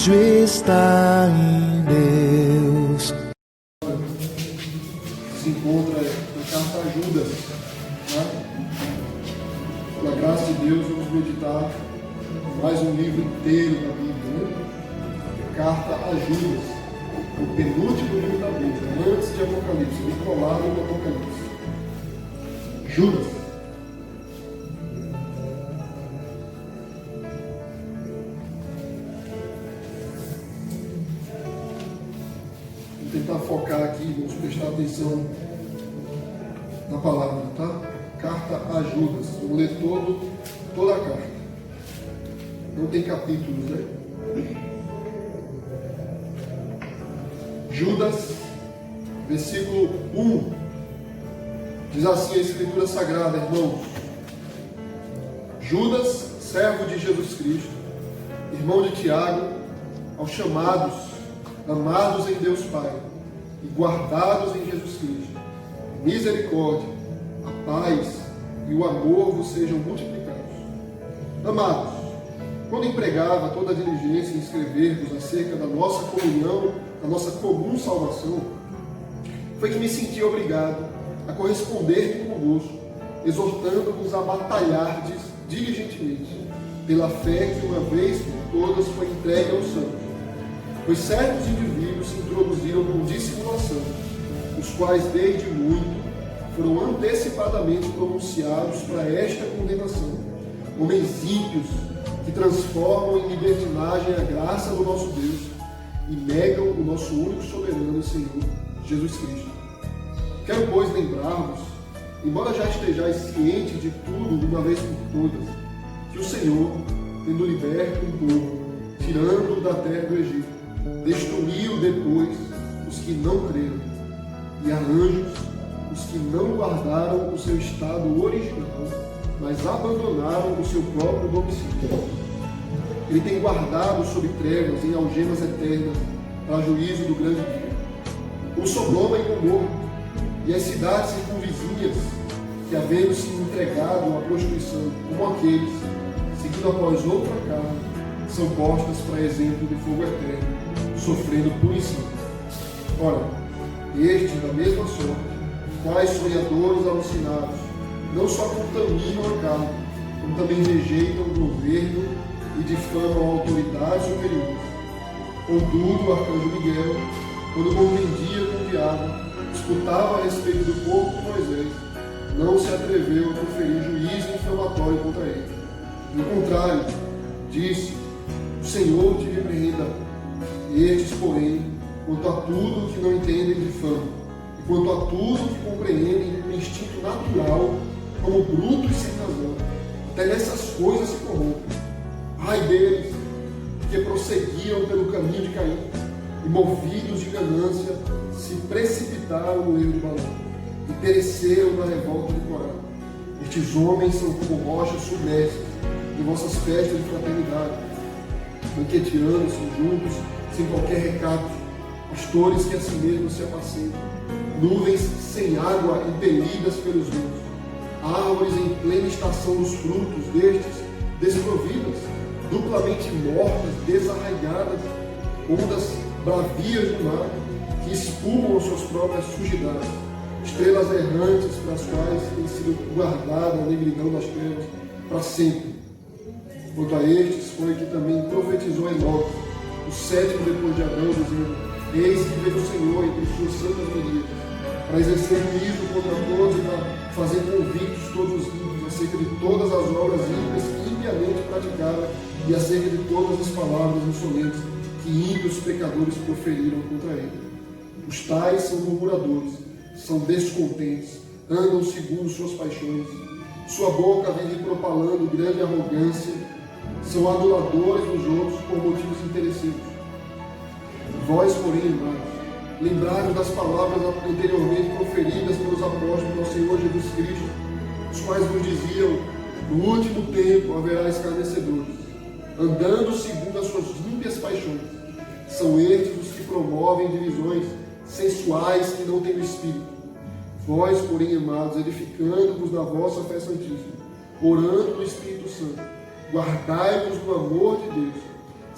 refúgio está em Deus. Se encontra na carta a Judas, né? Pela graça de Deus, vamos meditar mais um livro inteiro da Bíblia, né? Carta a Judas, o penúltimo livro da Bíblia, antes de Apocalipse, bem colado no Apocalipse. Judas. Vou tentar focar aqui, vamos prestar atenção na palavra, tá? Carta a Judas. Vou ler toda a carta. Não tem capítulos, né? Judas, versículo 1, diz assim a Escritura Sagrada, irmãos: Judas, servo de Jesus Cristo, irmão de Tiago, aos chamados, amados em Deus Pai e guardados em Jesus Cristo, misericórdia, a paz e o amor vos sejam multiplicados. Amados, quando empregava toda a diligência em escrever-vos acerca da nossa comunhão, da nossa comum salvação, foi que me senti obrigado a corresponder convosco, exortando-vos a batalhardes diligentemente pela fé que uma vez por todas foi entregue aos santos. Pois certos indivíduos se introduziram com dissimulação, os quais desde muito foram antecipadamente pronunciados para esta condenação, homens ímpios que transformam em libertinagem a graça do nosso Deus e negam o nosso único soberano Senhor, Jesus Cristo. Quero, pois, lembrar-vos, embora já estejais cientes de tudo de uma vez por todas, que o Senhor, tendo liberto um povo, tirando-o da terra do Egito, destruiu depois os que não creram, e a anjos os que não guardaram o seu estado original, mas abandonaram o seu próprio domicílio. Ele tem guardado sob trevas em algemas eternas para juízo do grande dia. Como Sodoma e Gomorra, e as cidades circunvizinhas, que havendo se entregado à prostituição, como aqueles, seguindo após outra carne, são postas para exemplo de fogo eterno, sofrendo punição. Ora, estes, da mesma sorte, quais sonhadores alucinados, não só contaminam a carne, como também rejeitam o governo e difamam autoridades superiores. Contudo, o arcanjo Miguel, quando contendia com o diabo, disputava a respeito do corpo de Moisés, não se atreveu a proferir juízo infamatório contra ele. Pelo contrário, disse: o Senhor te repreenda. Estes, porém, quanto a tudo que não entendem, difamam, e quanto a tudo que compreendem com instinto natural, como brutos sem razão, até nessas coisas se corrompem. Ai deles, que prosseguiam pelo caminho de Caim, e movidos de ganância, se precipitaram no erro de Balaão, e pereceram na revolta de Corá. Estes homens são como rochas submersas em vossas festas de fraternidade, banqueteando-se juntos, sem qualquer recato, pastores que a si mesmos se apacentam, nuvens sem água impelidas pelos ventos, árvores em plena estação dos frutos destes, desprovidas, duplamente mortas, desarraigadas, ondas bravias do mar, que espumam as suas próprias sujidades, estrelas errantes para as quais tem sido guardada a negridão das trevas para sempre. Quanto a estes, foi que também profetizou Enoque, o sétimo depois de Adão, dizendo: eis que veio o Senhor entre suas santas miríades, para exercer juízo contra todos e para fazer convictos todos os ímpios acerca de todas as obras ímpias que impiamente praticaram e acerca de todas as palavras insolentes que ímpios pecadores proferiram contra ele. Os tais são murmuradores, são descontentes, andam segundo suas paixões, sua boca vive propalando grande arrogância, são aduladores dos outros por motivos interesseiros. Vós, porém, irmãos, lembrai-vos das palavras anteriormente proferidas pelos apóstolos do Senhor Jesus Cristo, os quais vos diziam: no último tempo haverá escarnecedores, andando segundo as suas ímpias paixões. São estes os que promovem divisões sensuais que não têm o Espírito. Vós, porém, amados, edificando-vos na vossa fé santíssima, orando no Espírito Santo, guardai-vos no amor de Deus,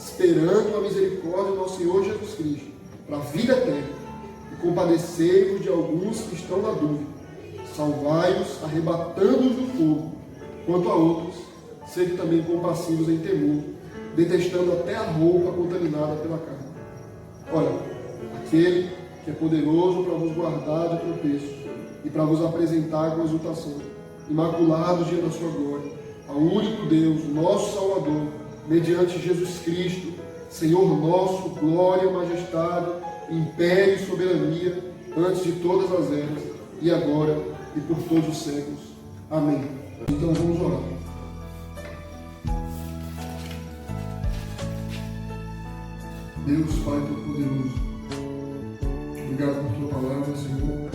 esperando a misericórdia do nosso Senhor Jesus Cristo, para a vida eterna, e compadecei-vos de alguns que estão na dúvida, salvai-os, arrebatando-os do fogo, quanto a outros, sede também compassivos em temor, detestando até a roupa contaminada pela carne. Olha, aquele que é poderoso para vos guardar de tropeço e para vos apresentar com exultação, imaculados diante da sua glória, ao único Deus, nosso Salvador, mediante Jesus Cristo, Senhor nosso, glória, majestade, império e soberania, antes de todas as eras, e agora e por todos os séculos. Amém. Então vamos orar. Deus, Pai Todo-Poderoso, obrigado por tua palavra, Senhor.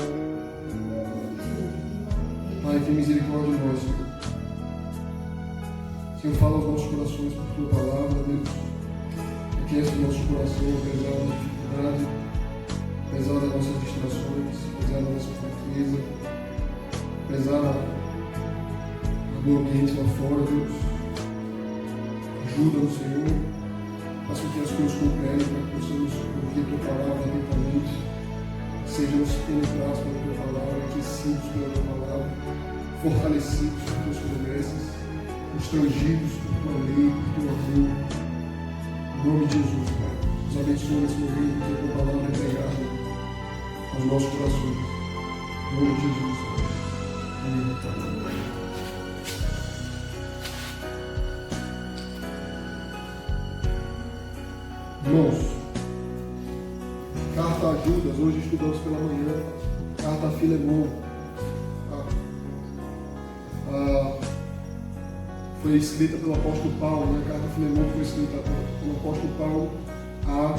Pai, tem misericórdia de nós, Senhor. Senhor, fala aos nossos corações por tua palavra, Deus. Aquece o nosso coração, apesar da dificuldade, apesar das nossas distrações, apesar da nossa fraqueza, apesar do ambiente lá fora, Deus. Ajuda-nos, Senhor. Faça com que as coisas cooperem para que possamos ouvir a tua palavra atentamente. Sejamos penetrados pela tua palavra, aquecidos pela tua palavra, fortalecidos por tuas promessas, constrangidos por tua lei, por teu amor. Em nome de Jesus, Pai. Nos abençoa nesse momento que a tua palavra é pregada aos nossos corações. Em nome de Jesus, Pai. Amém. Irmãos, carta a Judas, hoje estudamos pela manhã, carta a Filemon. Foi escrita pelo apóstolo Paulo, né? A carta a Filemon foi escrita pelo apóstolo Paulo a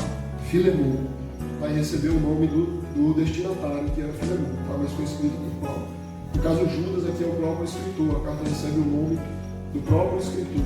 Filemon. Vai receber o nome do destinatário, que era Filemon, tá? Mas foi escrito por Paulo. No caso, Judas aqui é o próprio escritor, a carta recebe o nome do próprio escritor.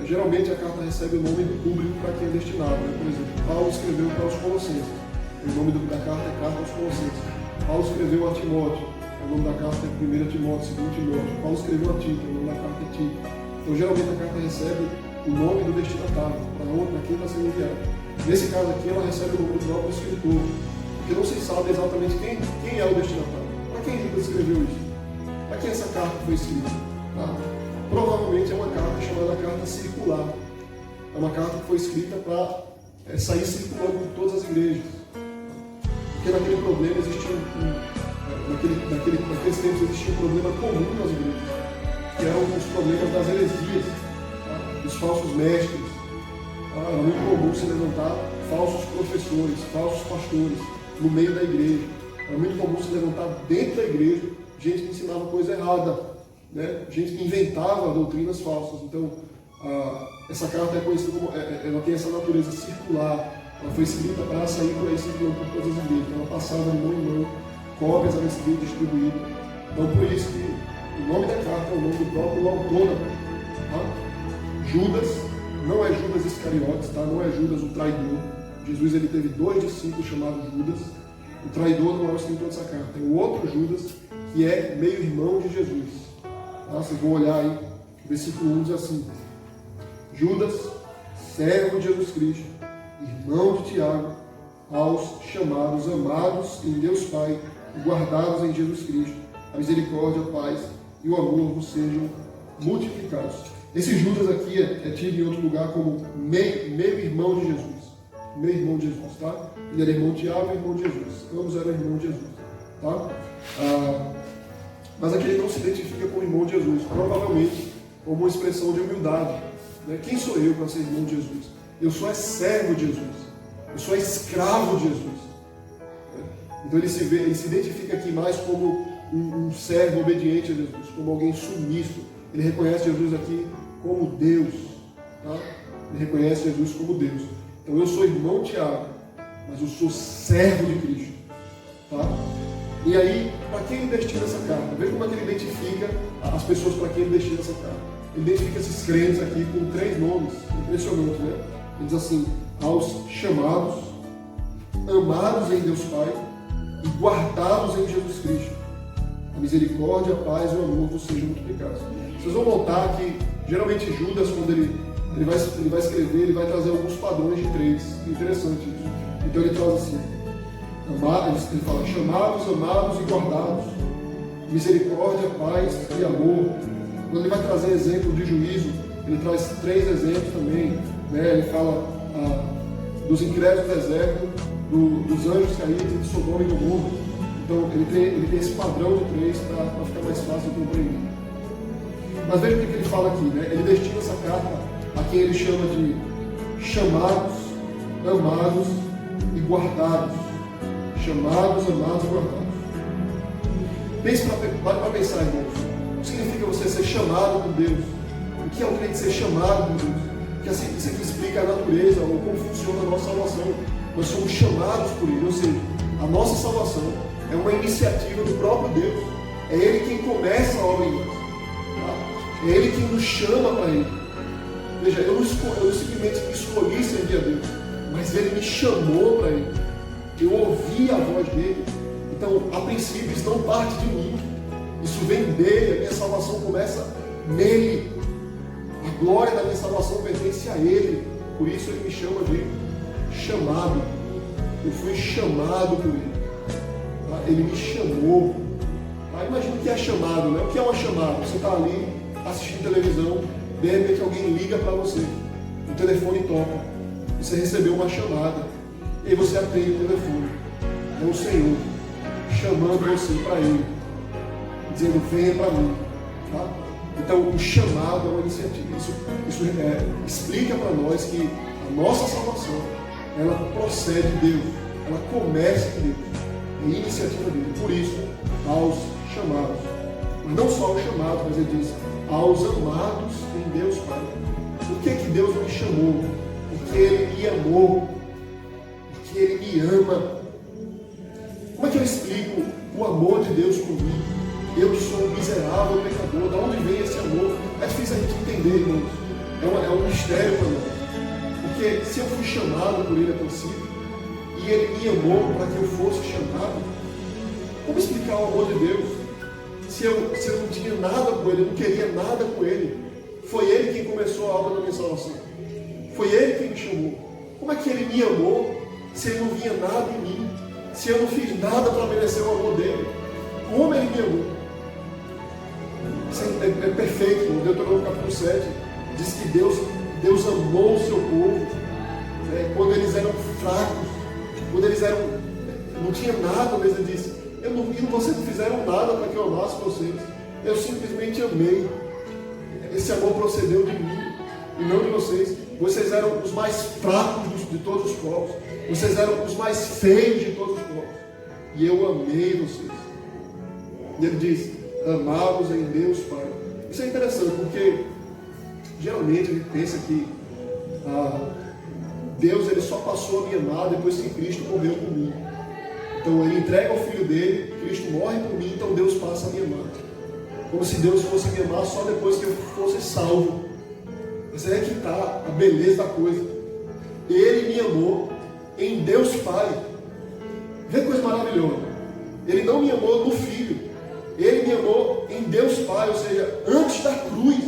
Geralmente a carta recebe o nome do público para quem é destinado. Né? Por exemplo, Paulo escreveu para os Colossenses. O nome da carta é Carta aos Colossenses. Paulo escreveu a Timóteo. O nome da carta é 1 Timóteo, 2 Timóteo. Paulo escreveu a Tito. O nome da carta é Tito. Então, geralmente a carta recebe o nome do destinatário, para quem está sendo enviado. Nesse caso aqui, ela recebe o nome do próprio escritor. Porque não se sabe exatamente quem é o destinatário. Para quem Judas escreveu isso? Para quem essa carta foi escrita? Tá? Provavelmente é uma carta chamada carta circular. É uma carta que foi escrita para sair circulando por todas as igrejas. Porque naquele problema existia naqueles tempos existia um problema comum nas igrejas, que eram os problemas das heresias, tá? Dos falsos mestres. Tá? Era muito comum se levantar falsos professores, falsos pastores no meio da igreja. Era muito comum se levantar dentro da igreja gente que ensinava coisa errada. Né? Gente que inventava doutrinas falsas. Então, essa carta é conhecida como, ela tem essa natureza circular. Ela foi escrita para sair por aí circulando por todas as igrejas. Ela passava de mão em mão, cópias eram escritas e distribuídas. Então, por isso que o nome da carta é o nome do próprio autor da carta. Tá? Judas, não é Judas Iscariotes, tá? Não é Judas o traidor. Jesus ele teve 2 discípulos chamados Judas. O traidor não é o escritor dessa carta. Tem o outro Judas, que é meio-irmão de Jesus. Vocês vão olhar aí, o versículo 1 diz assim: Judas, servo de Jesus Cristo, irmão de Tiago, aos chamados, amados em Deus Pai e guardados em Jesus Cristo, a misericórdia, a paz e o amor vos sejam multiplicados. Esse Judas aqui é tido em outro lugar como meio-irmão de Jesus. Meio-irmão de Jesus, tá? Ele era irmão de Tiago e irmão de Jesus. Ambos eram irmãos de Jesus, tá? Mas aqui ele não se identifica como irmão de Jesus, provavelmente como uma expressão de humildade. Né? Quem sou eu para ser irmão de Jesus? Eu sou servo de Jesus, eu sou escravo de Jesus. Então ele se identifica aqui mais como um servo obediente a Jesus, como alguém submisso. Ele reconhece Jesus aqui como Deus. Tá? Ele reconhece Jesus como Deus. Então eu sou irmão de Tiago, mas eu sou servo de Cristo. Tá? E aí, para quem ele destina essa carta? Veja como é que ele identifica as pessoas para quem ele destina essa carta. Ele identifica esses crentes aqui com 3 nomes, impressionante, né? Ele diz assim: aos chamados, amados em Deus Pai e guardados em Jesus Cristo. A misericórdia, a paz e o amor vos sejam multiplicados. Vocês vão notar que, geralmente, Judas, quando ele ele vai escrever, ele vai trazer alguns padrões de 3. Interessante isso. Então ele traz assim, ele fala, chamados, amados e guardados, misericórdia, paz e amor. Quando ele vai trazer exemplo de juízo, ele traz 3 exemplos também, né? Ele fala dos incrédulos do deserto, dos anjos caídos, de Sodoma e Gomorra. Então ele tem esse padrão de 3 para ficar mais fácil de compreender. Mas veja o que ele fala aqui, né? Ele destina essa carta a quem ele chama de chamados, amados e guardados. Chamados, amados e guardados. Pare para pensar, irmãos. O que significa você ser chamado por Deus? O que é o crente ser chamado por Deus? Porque assim, isso aqui explica a natureza ou como funciona a nossa salvação. Nós somos chamados por Ele, ou seja, a nossa salvação é uma iniciativa do próprio Deus. É Ele quem começa a obra em nós. Tá? É Ele quem nos chama para Ele. Veja, eu não simplesmente escolhi servir a Deus, mas Ele me chamou para Ele. Eu ouvi a voz dele. Então, a princípio, isso não parte de mim. Isso vem dele. A minha salvação começa nele. A glória da minha salvação pertence a ele. Por isso ele me chama de chamado. Eu fui chamado por ele. Tá? Ele me chamou. Tá? Imagina o que é chamado, né? O que é uma chamada? Você está ali assistindo televisão, de repente alguém liga para você. O telefone toca. Você recebeu uma chamada. E aí você atende o telefone. É o Senhor chamando você para Ele, dizendo, venha para mim. Tá? Então, o chamado é uma iniciativa. Isso explica para nós que a nossa salvação, ela procede de Deus, ela começa de Deus, é iniciativa dele. Por isso, aos chamados. Mas não só aos chamados, mas ele diz, aos amados em Deus Pai. Por que Deus me chamou? Porque Ele me amou. Porque Ele me ama. Como é que eu explico o amor de Deus por mim? Eu que sou um miserável pecador, de onde vem esse amor? É difícil a gente entender, irmãos. É um mistério para nós. Porque se eu fui chamado por Ele a princípio, e Ele me amou para que eu fosse chamado, como explicar o amor de Deus? Se eu não tinha nada com Ele, eu não queria nada com Ele, foi Ele quem começou a obra da minha salvação. Foi Ele quem me chamou. Como é que Ele me amou se Ele não via nada em mim? Se eu não fiz nada para merecer o amor dele? Como Ele me amou? Isso é perfeito. No Deuteronômio capítulo 7 diz que Deus amou o seu povo, né, quando eles eram fracos, quando eles não tinha nada, mas Ele disse, vocês não fizeram nada para que eu amasse vocês. Eu simplesmente amei. Esse amor procedeu de mim e não de vocês. Vocês eram os mais fracos de todos os povos. Vocês eram os mais feios de todos os povos. E eu amei vocês. E ele diz, amados em Deus Pai. Isso é interessante, porque geralmente a gente pensa que Deus ele só passou a me amar depois que Cristo morreu por mim. Então ele entrega o Filho dele, Cristo morre por mim, então Deus passa a me amar. Como se Deus fosse me amar só depois que eu fosse salvo. Mas é que está a beleza da coisa. Ele me amou em Deus Pai. Vê que coisa maravilhosa. Ele não me amou no Filho. Ele me amou em Deus Pai. Ou seja, antes da cruz,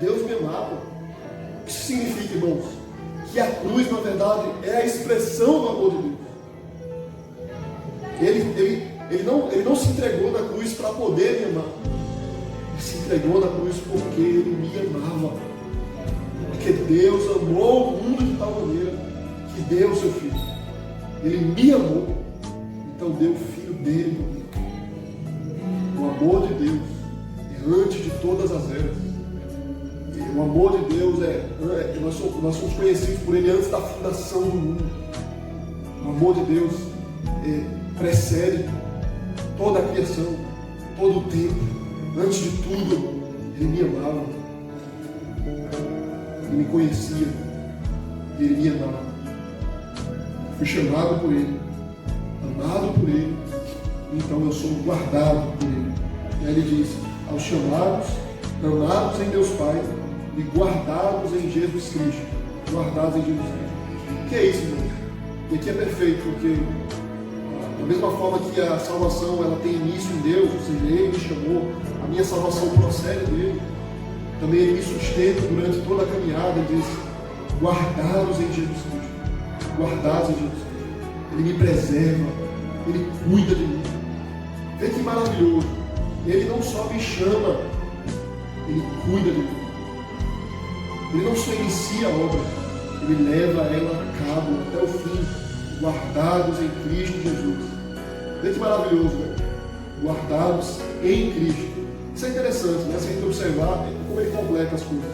Deus me amava. O que isso significa, irmãos? Que a cruz, na verdade, é a expressão do amor de Deus. Ele não se entregou na cruz para poder me amar. Ele se entregou na cruz porque Ele me amava. Porque Deus amou o mundo de tal maneira que deu o seu Filho. Ele me amou, então deu o Filho dele por mim. O amor de Deus é antes de todas as eras. O amor de Deus nós somos conhecidos por Ele antes da fundação do mundo. O amor de Deus precede toda a criação, todo o tempo. Antes de tudo, Ele me amava. Ele me conhecia. E Ele me amava. Fui chamado por Ele, amado por Ele, então eu sou guardado por Ele. E aí Ele diz, aos chamados, amados em Deus Pai e guardados em Jesus Cristo. Guardados em Jesus Cristo. O que é isso, irmão? E aqui é perfeito, porque da mesma forma que a salvação ela tem início em Deus, ou seja, Ele me chamou, a minha salvação procede dele. Também Ele me sustenta durante toda a caminhada. Ele diz: guardados em Jesus Cristo. Guardados em Jesus Cristo. Ele me preserva. Ele cuida de mim. Vê que maravilhoso. Ele não só me chama, Ele cuida de mim. Ele não só inicia a obra, Ele leva ela a cabo até o fim, guardados em Cristo Jesus. Vê que maravilhoso, né? Guardados em Cristo. Isso é interessante, né? Se a gente observar como Ele completa as coisas.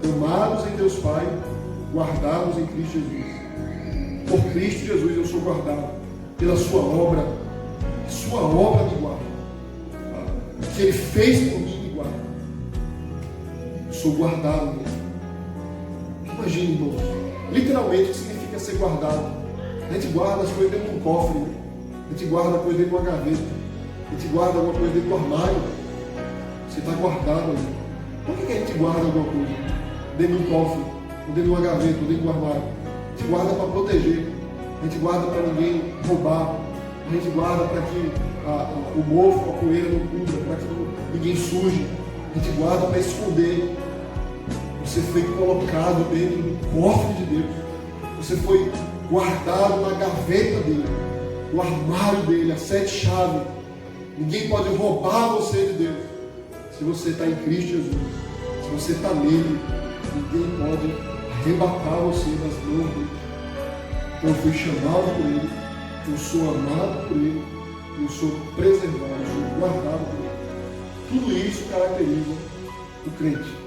Amados em Deus Pai, guardados em Cristo Jesus. Por Cristo Jesus eu sou guardado. Pela sua obra me guarda. O que Ele fez por mim me guarda. Eu sou guardado mesmo. Imagine, irmãos, literalmente o que significa ser guardado. A gente guarda as coisas dentro de um cofre, né? A gente guarda a coisa dentro de uma gaveta, a gente guarda alguma coisa dentro do armário. Você está guardado ali. Por que a gente guarda alguma coisa dentro de um cofre, ou dentro de uma gaveta, ou dentro do armário? A gente guarda para proteger, a gente guarda para ninguém roubar, a gente guarda para que o mofo, a poeira não cubra, para que ninguém suje, a gente guarda para esconder. Você foi colocado dentro do cofre de Deus. Você foi guardado na gaveta dele, no armário dele, a 7 chaves. Ninguém pode roubar você de Deus. Se você está em Cristo Jesus, se você está nele, ninguém pode arrebatar você das mãos dele. Então eu fui chamado por ele, eu sou amado por ele, eu sou preservado, eu sou guardado por ele. Tudo isso caracteriza o crente.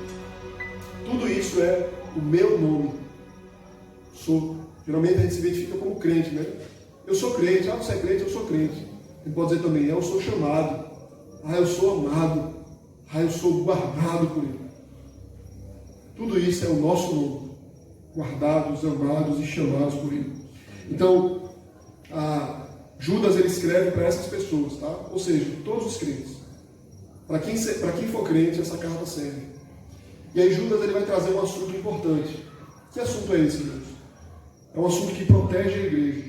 Tudo isso é o meu nome. Geralmente a gente se identifica como crente, né? Eu sou crente. Você é crente, eu sou crente. Ele pode dizer também: eu sou chamado. Eu sou amado. Eu sou guardado por Ele. Tudo isso é o nosso nome. Guardados, amados e chamados por Ele. Então, Judas ele escreve para essas pessoas, tá? Ou seja, todos os crentes. Para quem for crente, essa carta serve. E aí Judas ele vai trazer um assunto importante. Que assunto é esse, Deus? É um assunto que protege a igreja.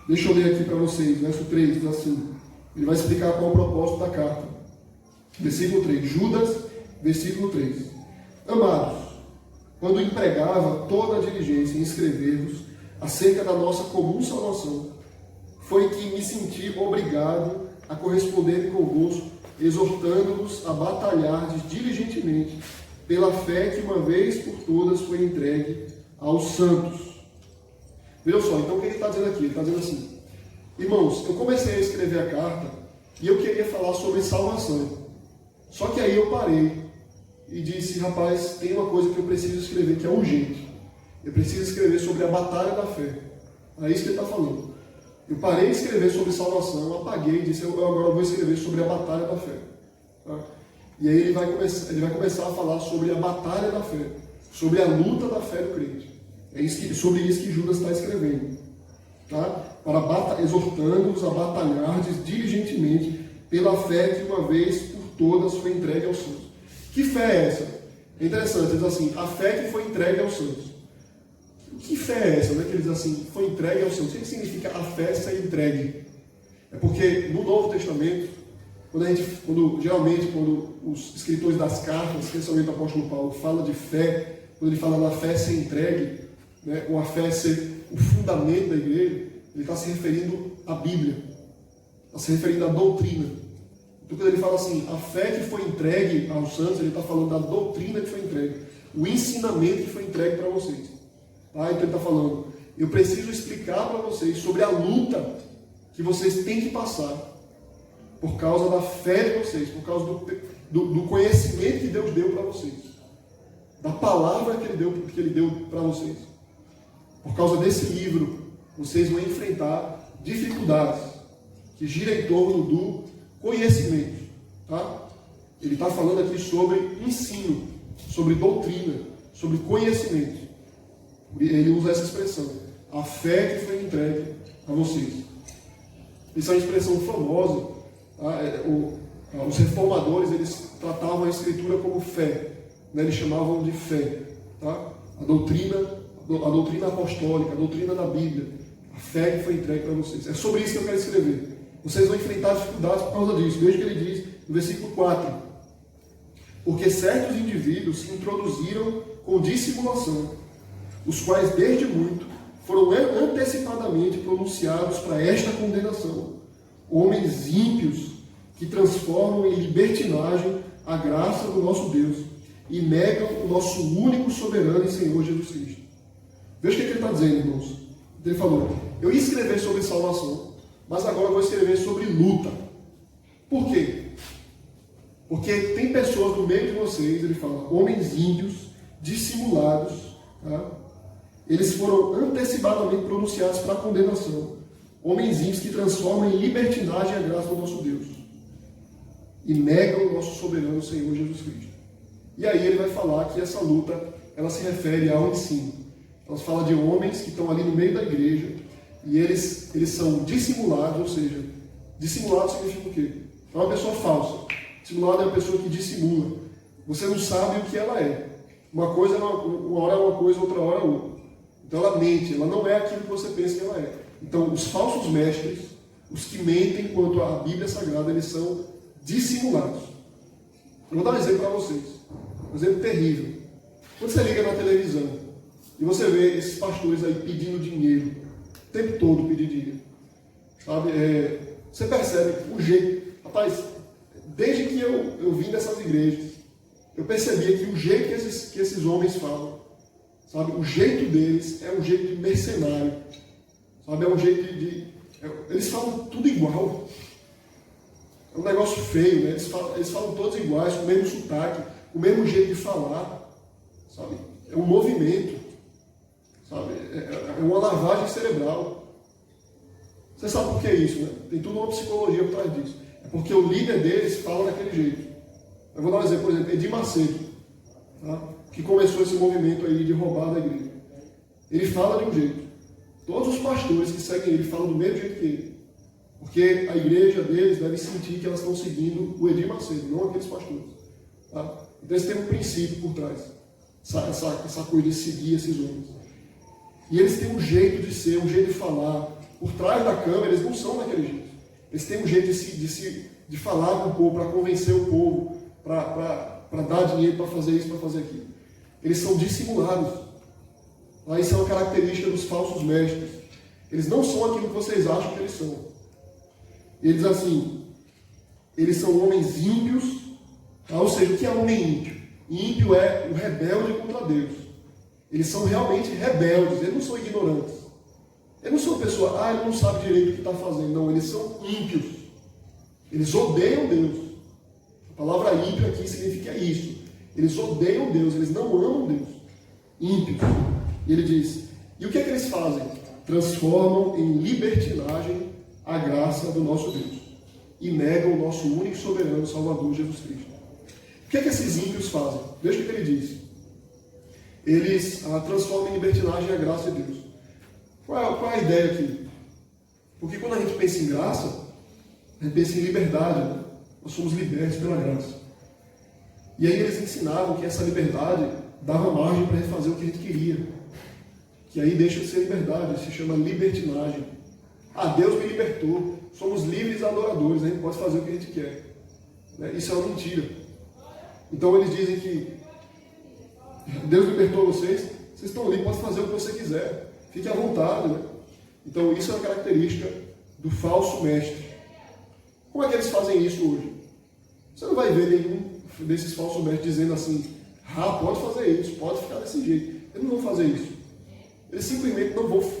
Deixa eu ler aqui para vocês, verso 3, diz assim. Ele vai explicar qual é o propósito da carta. Versículo 3. Judas, versículo 3. Amados, quando empregava toda a diligência em escrever-vos acerca da nossa comum salvação, foi que me senti obrigado a corresponder convosco, exortando-vos a batalhardes diligentemente pela fé que uma vez por todas foi entregue aos santos. Veja só, então o que ele está dizendo aqui? Ele está dizendo assim: irmãos, eu comecei a escrever a carta e eu queria falar sobre salvação. Só que aí eu parei e disse: rapaz, tem uma coisa que eu preciso escrever que é urgente. Eu preciso escrever sobre a batalha da fé. É isso que ele está falando. Eu parei de escrever sobre salvação, apaguei e disse: eu agora vou escrever sobre a batalha da fé. Tá? E aí ele vai começar a falar sobre a batalha da fé, sobre a luta da fé do crente. É sobre isso que Judas está escrevendo. Tá? Exortando-os a batalhardes diligentemente pela fé que uma vez por todas foi entregue aos santos. Que fé é essa? É interessante, ele diz assim: a fé que foi entregue aos santos. Que fé é essa, né? Que ele diz assim: foi entregue aos santos. O que significa a fé ser entregue? É porque no Novo Testamento, geralmente quando os escritores das cartas, especialmente o apóstolo Paulo, fala de fé, quando ele fala da fé ser entregue, né, ou a fé ser o fundamento da igreja, ele está se referindo à Bíblia, está se referindo à doutrina. Então quando ele fala assim, a fé que foi entregue aos santos, ele está falando da doutrina que foi entregue, o ensinamento que foi entregue para vocês. Tá? Então ele está falando: eu preciso explicar para vocês sobre a luta que vocês têm que passar por causa da fé de vocês, por causa do conhecimento que Deus deu para vocês, da palavra que Ele deu para vocês. Por causa desse livro, vocês vão enfrentar dificuldades que giram em torno do conhecimento. Tá? Ele está falando aqui sobre ensino, sobre doutrina, sobre conhecimento. Ele usa essa expressão: a fé que foi entregue a vocês. Isso é uma expressão famosa. Tá? Os reformadores eles tratavam a Escritura como fé, né? Eles chamavam de fé. Tá? A doutrina apostólica, a doutrina da Bíblia, a fé que foi entregue para vocês. É sobre isso que eu quero escrever. Vocês vão enfrentar dificuldades por causa disso. Veja o que ele diz no versículo 4. porque certos indivíduos se introduziram com dissimulação, os quais desde muito foram antecipadamente pronunciados para esta condenação, homens ímpios que transformam em libertinagem a graça do nosso Deus e negam o nosso único soberano e Senhor Jesus Cristo. Veja o que ele está dizendo, irmãos. Ele falou, eu ia escrever sobre salvação, mas agora eu vou escrever sobre luta. Por quê? Porque tem pessoas no meio de vocês, ele fala, homens ímpios, dissimulados, tá? Eles foram antecipadamente pronunciados para a condenação. Homens ímpios que transformam em libertinagem a graça do nosso Deus e negam o nosso soberano Senhor Jesus Cristo. E aí ele vai falar que essa luta, ela se refere ao ensino. Ela fala de homens que estão ali no meio da igreja e eles são dissimulados, ou seja, dissimulado significa o quê? É uma pessoa falsa. Dissimulado é uma pessoa que dissimula. Você não sabe o que ela é. Uma coisa, uma hora é uma coisa, outra hora é outra. Então ela mente, ela não é aquilo que você pensa que ela é. Então os falsos mestres, os que mentem quanto à Bíblia Sagrada, eles são dissimulados. Eu vou dar um exemplo para vocês. Um exemplo terrível. Quando você liga na televisão e você vê esses pastores aí pedindo dinheiro, o tempo todo pedindo dinheiro, sabe? Você percebe o jeito. Rapaz, desde que eu vim dessas igrejas, eu percebia que o jeito que esses homens falam, sabe? O jeito deles é um jeito de mercenário, sabe? É um jeito eles falam tudo igual. É um negócio feio, né? Eles falam todos iguais, com o mesmo sotaque, com o mesmo jeito de falar, sabe? É um movimento, sabe? É uma lavagem cerebral. Você sabe por que é isso, né? Tem tudo uma psicologia por trás disso. É porque o líder deles fala daquele jeito. Eu vou dar um exemplo, por exemplo, Edir Macedo, tá? Que começou esse movimento aí de roubar da igreja. Ele fala de um jeito. Todos os pastores que seguem ele falam do mesmo jeito que ele. Porque a igreja deles deve sentir que elas estão seguindo o Edir Macedo, não aqueles pastores. Tá? Então eles têm um princípio por trás. Essa coisa de seguir esses homens. E eles têm um jeito de ser, um jeito de falar. Por trás da câmera, eles não são daquele jeito. Eles têm um jeito de falar com o povo, para convencer o povo, para dar dinheiro, para fazer isso, para fazer aquilo. Eles são dissimulados. Isso é uma característica dos falsos mestres. Eles não são aquilo que vocês acham que eles são. Eles, assim, eles são homens ímpios, ou seja, o que é homem ímpio? Ímpio é o rebelde contra Deus. Eles são realmente rebeldes, eles não são ignorantes. Eles não são uma pessoa, ele não sabe direito o que está fazendo. Não, eles são ímpios. Eles odeiam Deus. A palavra ímpio aqui significa isso. Eles odeiam Deus, eles não amam Deus. Ímpios. E ele diz, e o que é que eles fazem? Transformam em libertinagem a graça do nosso Deus e negam o nosso único soberano Salvador Jesus Cristo. O que é que esses ímpios fazem? Veja o que ele diz. Eles transformam em libertinagem a graça de Deus. Qual é a ideia aqui? Porque quando a gente pensa em graça, a gente pensa em liberdade, né? Nós somos libertos pela graça. E aí eles ensinavam que essa liberdade dava margem para a gente fazer o que a gente queria. Que aí deixa de ser liberdade, se chama libertinagem. Deus me libertou, somos livres adoradores, a gente pode fazer o que a gente quer. Né? Isso é uma mentira. Então eles dizem que Deus libertou vocês estão livres, podem fazer o que você quiser, fique à vontade. Né? Então isso é uma característica do falso mestre. Como é que eles fazem isso hoje? Você não vai ver nenhum desses falsos mestres dizendo assim, pode fazer isso, pode ficar desse jeito. Eles não vão fazer isso. Eles simplesmente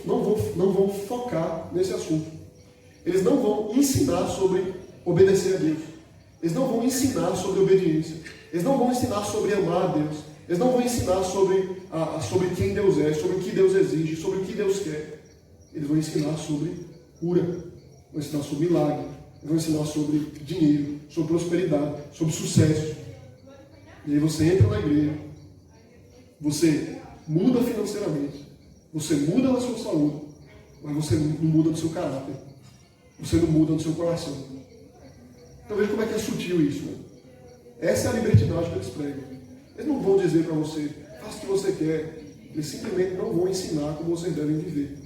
não vão focar nesse assunto. Eles não vão ensinar sobre obedecer a Deus. Eles não vão ensinar sobre obediência. Eles não vão ensinar sobre amar a Deus. Eles não vão ensinar sobre quem Deus é, sobre o que Deus exige, sobre o que Deus quer. Eles vão ensinar sobre cura, vão ensinar sobre milagre, vão ensinar sobre dinheiro, sobre prosperidade, sobre sucesso. E aí você entra na igreja, você muda financeiramente, você muda na sua saúde, mas você não muda no seu caráter. Você não muda no seu coração. Então veja como é que é sutil isso. Né? Essa é a libertinagem que eles pregam. Eles não vão dizer para você, faça o que você quer. Eles simplesmente não vão ensinar como vocês devem viver.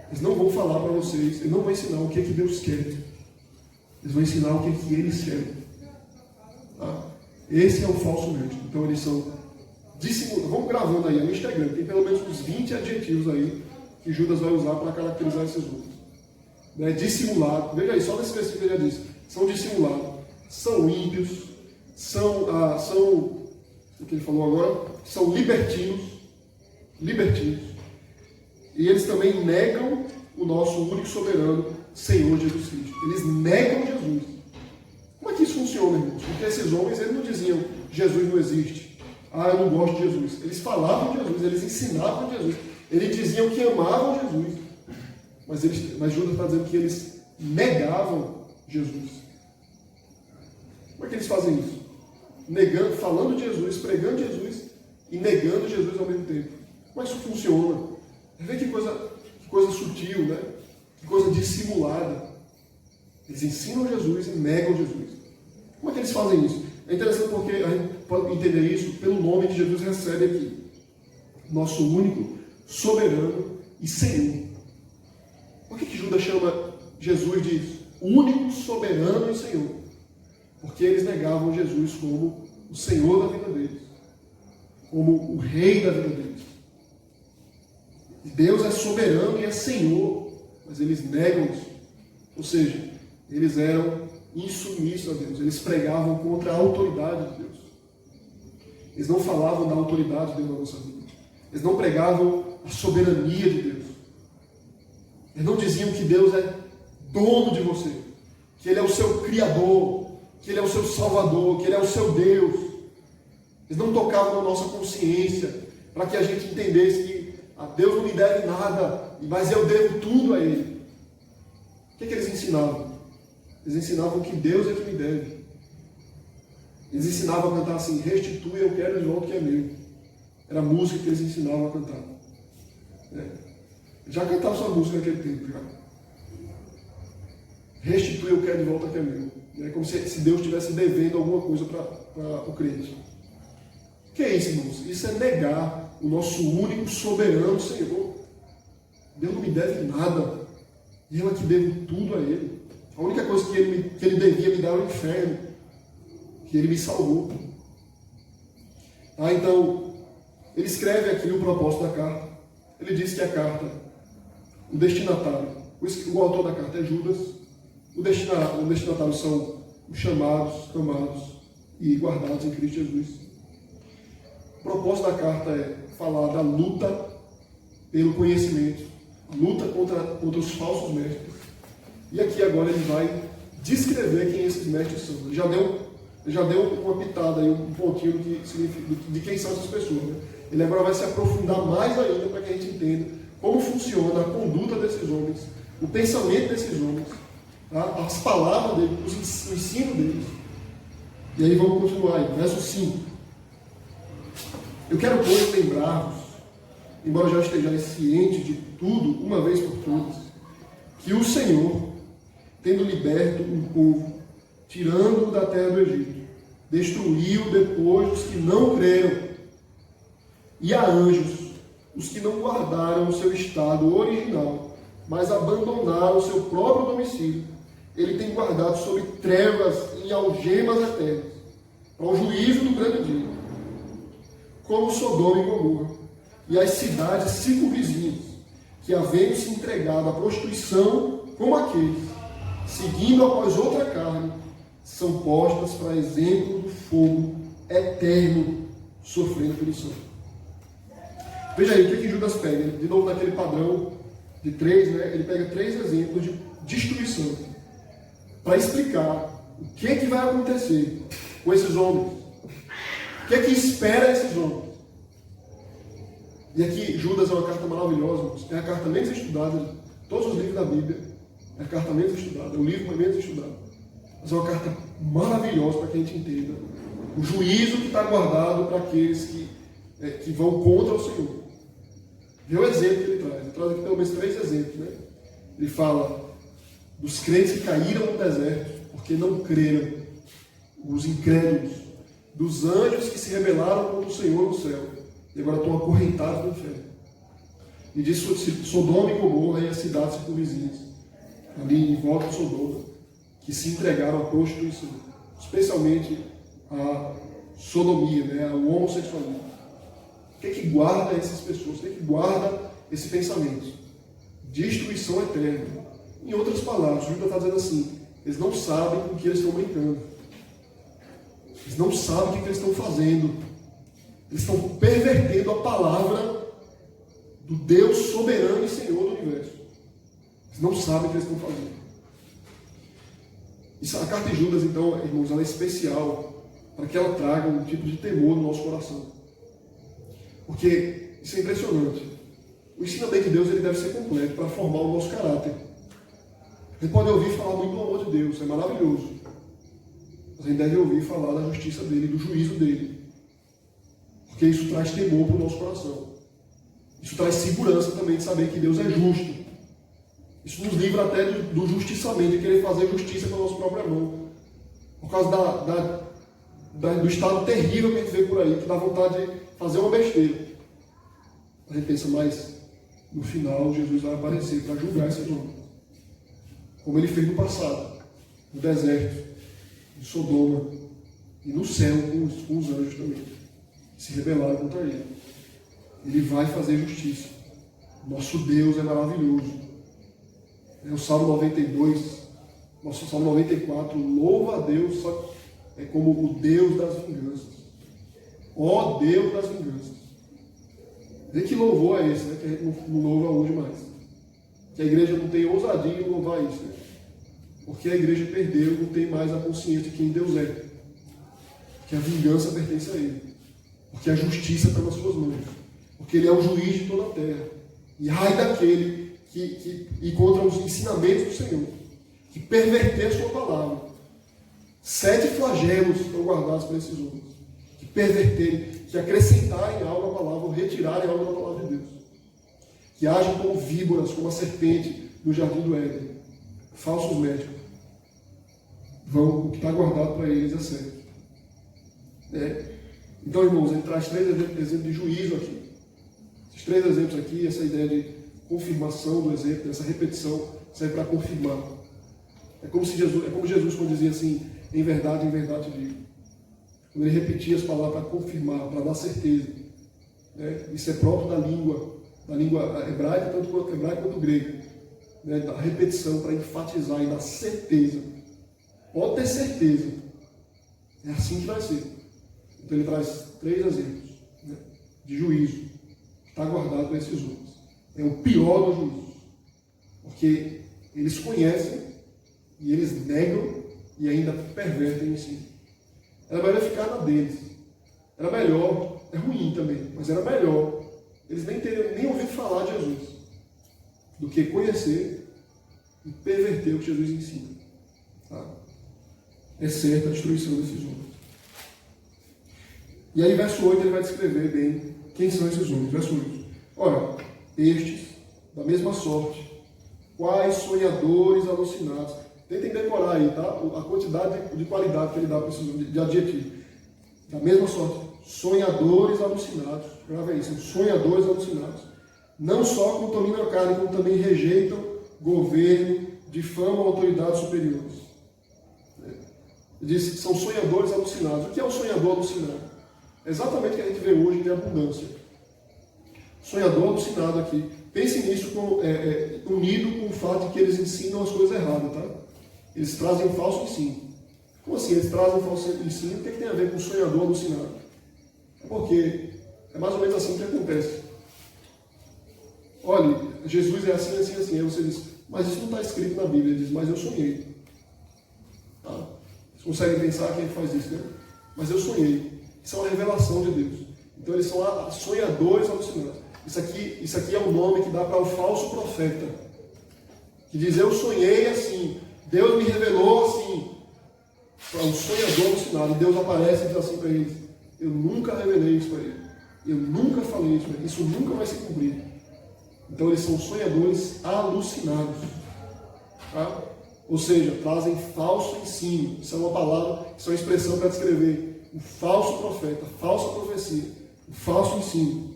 Eles não vão falar para vocês, eles não vão ensinar o que é que Deus quer. Eles vão ensinar o que é que eles querem. Tá? Esse é o falso mestre. Então eles são dissimulados. Vamos gravando aí no Instagram, tem pelo menos uns 20 adjetivos aí que Judas vai usar para caracterizar esses homens. Né? Dissimulado, veja aí, só nesse versículo ele já disse, são dissimulados, são ímpios, são o que ele falou agora, são libertinos, e eles também negam o nosso único soberano Senhor Jesus Cristo. Eles negam Jesus. Como é que isso funciona, irmãos? Porque esses homens, eles não diziam, Jesus não existe, eu não gosto de Jesus. Eles falavam de Jesus, eles ensinavam de Jesus, eles diziam que amavam Jesus, mas Judas está dizendo que eles negavam Jesus. Como é que eles fazem isso? Negando, falando de Jesus, pregando Jesus e negando Jesus ao mesmo tempo. Como é que isso funciona? Vê que coisa sutil, né? Que coisa dissimulada. Eles ensinam Jesus e negam Jesus. Como é que eles fazem isso? É interessante porque a gente pode entender isso pelo nome que Jesus recebe aqui. Nosso único, soberano e Senhor. Por que Judas chama Jesus de único, soberano e Senhor? Porque eles negavam Jesus como o Senhor da vida deles, como o Rei da vida deles. E Deus é soberano e é Senhor, mas eles negam isso. Ou seja, eles eram insubmissos a Deus, eles pregavam contra a autoridade de Deus. Eles não falavam da autoridade de Deus na nossa vida. Eles não pregavam a soberania de Deus. Eles não diziam que Deus é dono de você, que Ele é o seu Criador, que Ele é o seu Salvador, que Ele é o seu Deus. Eles não tocavam na nossa consciência para que a gente entendesse que Deus não me deve nada, mas eu devo tudo a Ele. O que eles ensinavam? Eles ensinavam que Deus é que me deve. Eles ensinavam a cantar assim, restitui, eu quero de volta o que é meu. Era a música que eles ensinavam a cantar. Já cantavam essa música naquele tempo, já. Restitui, eu quero de volta o que é meu. É como se Deus estivesse devendo alguma coisa para o crente. O que é isso, irmãos? Isso é negar o nosso único soberano Senhor. Deus não me deve nada. Eu é que devo tudo a Ele. A única coisa que Ele devia me dar era o inferno, que Ele me salvou. Então, ele escreve aqui o propósito da carta. Ele diz que a carta, o destinatário, o autor da carta é Judas, o destinatário são os chamados, amados e guardados em Cristo Jesus. O propósito da carta é falar da luta pelo conhecimento, luta contra os falsos mestres. E aqui agora ele vai descrever quem esses mestres são. Ele já deu uma pitada, aí, um pontinho de quem são essas pessoas. Né? Ele agora vai se aprofundar mais ainda para que a gente entenda como funciona a conduta desses homens, o pensamento desses homens, tá? As palavras deles, o ensino deles. E aí vamos continuar aí, verso 5. Eu quero, pois, lembrar-vos, embora já estejais cientes de tudo, uma vez por todas, que o Senhor, tendo liberto um povo, tirando-o da terra do Egito, destruiu depois os que não creram, e a anjos, os que não guardaram o seu estado original, mas abandonaram o seu próprio domicílio. Ele tem guardado sob trevas e algemas eternas, para o juízo do grande dia, como Sodoma e Gomorra, e as cidades circunvizinhas, que havendo se entregado à prostituição como aqueles, seguindo após outra carne, são postas para exemplo do fogo eterno, sofrendo punição. Veja aí, o que Judas pega? De novo, naquele padrão de 3, né? Ele pega 3 exemplos de destruição para explicar o que vai acontecer com esses homens. O que espera esses homens? E aqui, Judas é uma carta maravilhosa. É a carta menos estudada de todos os livros da Bíblia. É a carta menos estudada, é o livro menos estudado. Mas é uma carta maravilhosa para que a gente entenda o juízo que está guardado para aqueles que vão contra o Senhor. Vê o exemplo que ele traz. Ele traz aqui pelo menos 3 exemplos. Né? Ele fala dos crentes que caíram no deserto porque não creram, os incrédulos, dos anjos que se rebelaram contra o Senhor no céu e agora estão acorrentados no inferno. E diz Sodoma e Gomorra e as cidades circunvizinhas, ali em volta de Sodoma, que se entregaram à prostituição, especialmente sodomia, né? O homossexualismo. O que é que guarda essas pessoas? O que é que guarda esse pensamento? Destruição eterna. Em outras palavras, o Júlio está dizendo assim, eles não sabem com que eles estão brincando. Eles não sabem o que eles estão fazendo. Eles estão pervertendo a palavra do Deus soberano e Senhor do universo. Eles não sabem o que eles estão fazendo. Isso, a carta de Judas, então, irmãos, ela é especial para que ela traga um tipo de temor no nosso coração. Porque isso é impressionante. O ensinamento de Deus ele deve ser completo para formar o nosso caráter. Você pode ouvir falar muito do amor de Deus, é maravilhoso. Mas a gente deve ouvir falar da justiça dele, do juízo dele. Porque isso traz temor para o nosso coração. Isso traz segurança também de saber que Deus é justo. Isso nos livra até do justiçamento, de querer fazer justiça com a nossa própria mão. Por causa do estado terrível que a gente vê por aí, que dá vontade de fazer uma besteira. A gente pensa, mas no final Jesus vai aparecer para julgar esses homens. Como ele fez no passado, no deserto, em Sodoma, e no céu com os anjos também, que se rebelaram contra ele. Ele vai fazer justiça. Nosso Deus é maravilhoso. O Salmo 92, nosso Salmo 94, louva a Deus, só é como o Deus das vinganças. Ó Deus das vinganças. Vê que louvor é esse, né? Que a gente não louva hoje mais. Que a igreja não tem ousadia em louvar isso, né? Porque a igreja perdeu, não tem mais a consciência de quem Deus é. Que a vingança pertence a Ele. Porque a justiça está nas suas mãos. Porque Ele é o juiz de toda a terra. E ai daquele que encontra os ensinamentos do Senhor, que perverter a sua palavra. 7 flagelos estão guardados para esses homens. Que perverterem, que acrescentarem algo à palavra, ou retirarem algo da palavra de Deus. Que agem como víboras, como a serpente no jardim do Éden. Falsos médicos. O que está guardado para eles é certo. Então, irmãos, ele traz 3 exemplos de juízo aqui. Esses 3 exemplos aqui, essa ideia de confirmação do exemplo, essa repetição, serve para confirmar. É como Jesus quando dizia assim, em verdade te digo. Quando ele repetia as palavras para confirmar, para dar certeza. Isso é próprio da língua hebraica, tanto quanto hebraica quanto grega. Da repetição para enfatizar e dar certeza. Pode ter certeza. É assim que vai ser. Então ele traz 3 exemplos de juízo que está guardado para esses homens. É o pior dos juízos. Porque eles conhecem e eles negam e ainda pervertem o ensino. Era melhor ficar na deles. Era melhor, é ruim também, mas era melhor eles nem ouvido falar de Jesus do que conhecer e perverter o que Jesus ensina. Tá? É certa a destruição desses homens. E aí, verso 8, ele vai descrever bem quem são esses homens. Verso 8. Ora, estes, da mesma sorte, quais sonhadores alucinados. Tentem decorar aí, tá? A quantidade de qualidade que ele dá para esses homens, de adjetivo. Da mesma sorte, sonhadores alucinados. Grava isso, sonhadores alucinados. Não só contaminam a carne, como também rejeitam governo, difamam autoridades superiores. Ele diz que são sonhadores alucinados. O que é um sonhador alucinado? É exatamente o que a gente vê hoje de abundância. Sonhador alucinado aqui. Pense nisso unido com o fato de que eles ensinam as coisas erradas, tá? Eles trazem falso ensino. Como assim? Eles trazem falso ensino? O que tem a ver com sonhador alucinado? É porque é mais ou menos assim que acontece. Olha, Jesus é assim, assim, assim. Aí você diz, mas isso não está escrito na Bíblia. Ele diz, mas eu sonhei. Tá? Vocês conseguem pensar quem faz isso, né? Mas eu sonhei. Isso é uma revelação de Deus. Então eles são sonhadores alucinados. Isso aqui é o nome que dá para o falso profeta. Que diz, eu sonhei assim. Deus me revelou assim. É um sonhador alucinado. E Deus aparece e diz assim para eles, eu nunca revelei isso para ele. Eu nunca falei isso para ele. Isso nunca vai se cumprir. Então eles são sonhadores alucinados. Tá? Ou seja, trazem falso ensino. Isso é uma palavra, isso é uma expressão para descrever o falso profeta, a falsa profecia, o falso ensino.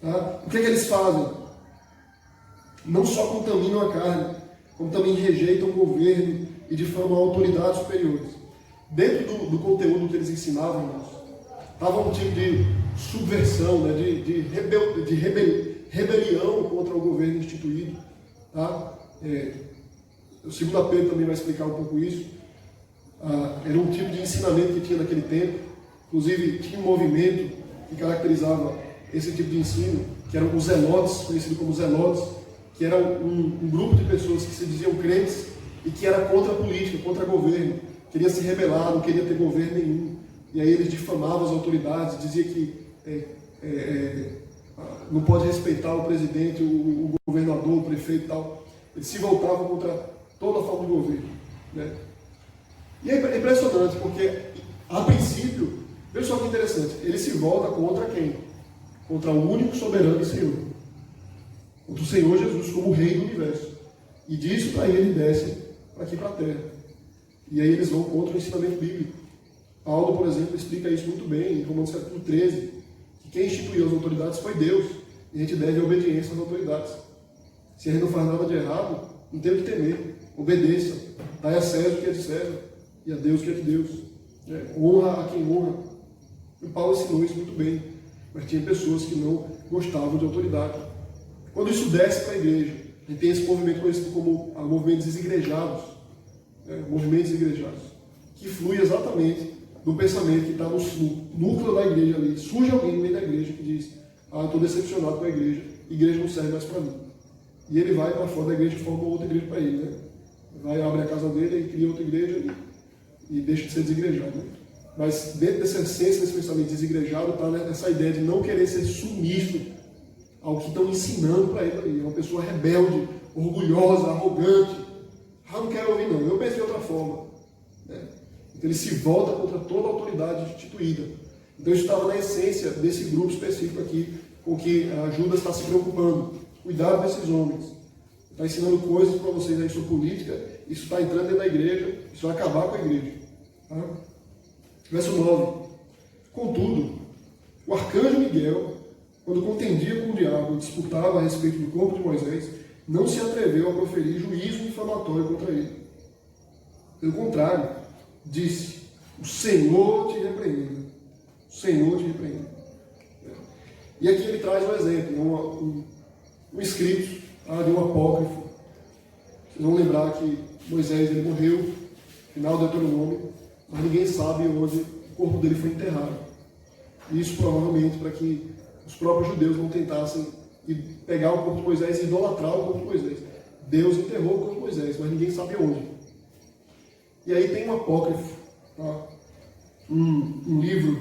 Tá? O que eles fazem? Não só contaminam a carne, como também rejeitam o governo e difamam autoridades superiores. Dentro do conteúdo que eles ensinavam, irmãos, estava um tipo de subversão, né, de rebelião contra o governo instituído. Tá? O 2 Pedro também vai explicar um pouco isso. Era um tipo de ensinamento que tinha naquele tempo. Inclusive, tinha um movimento que caracterizava esse tipo de ensino, que eram os zelotes, conhecidos como zelotes, que era um grupo de pessoas que se diziam crentes e que era contra a política, contra o governo, queria se rebelar, não queria ter governo nenhum. E aí eles difamavam as autoridades, diziam que não pode respeitar o presidente, o governador, o prefeito e tal. Eles se voltavam contra toda a forma de governo. Né? E é impressionante, porque a princípio, veja só que interessante, ele se volta contra quem? Contra o único soberano e Senhor. Contra o Senhor Jesus como Rei do Universo. E disso para ele desce aqui para a Terra. E aí eles vão contra o ensinamento bíblico. Paulo, por exemplo, explica isso muito bem em Romanos capítulo 13, que quem instituiu as autoridades foi Deus, e a gente deve obediência às autoridades. Se a gente não faz nada de errado, não tem o que temer. Obedeça, dai a César o que é de César, e a Deus o que é de Deus. Honra a quem honra. E Paulo ensinou isso muito bem, mas tinha pessoas que não gostavam de autoridade. Quando isso desce para a igreja, a gente tem esse movimento conhecido como movimentos desigrejados, movimentos desigrejados, que flui exatamente do pensamento que está no núcleo da igreja ali. Surge alguém no meio da igreja que diz: eu estou decepcionado com a igreja não serve mais para mim. E ele vai para fora da igreja e forma outra igreja para ele. Né? Vai, abre a casa dele e cria outra igreja e deixa de ser desigrejado. Né? Mas dentro dessa essência, desse pensamento desigrejado, está essa ideia de não querer ser submisso ao que estão ensinando para ele ali. É uma pessoa rebelde, orgulhosa, arrogante. Não quero ouvir não, eu penso de outra forma. Né? Então ele se volta contra toda a autoridade instituída. Então isso estava na essência desse grupo específico aqui, com que a Judas está se preocupando. Cuidado desses homens. Está ensinando coisas para vocês aí sobre política, isso está entrando dentro da igreja, isso vai acabar com a igreja. Tá? Verso 9. Contudo, o arcanjo Miguel, quando contendia com o diabo e disputava a respeito do corpo de Moisés, não se atreveu a proferir juízo difamatório contra ele. Pelo contrário, disse: o Senhor te repreenda. O Senhor te repreenda. E aqui ele traz um exemplo, um escrito de um apócrifo. Vocês vão lembrar que Moisés ele morreu no final do Deuteronômio, mas ninguém sabe onde o corpo dele foi enterrado. Isso provavelmente para que os próprios judeus não tentassem pegar o corpo de Moisés e idolatrar o corpo de Moisés. Deus enterrou o corpo de Moisés, mas ninguém sabe onde. E aí tem um apócrifo, tá? um livro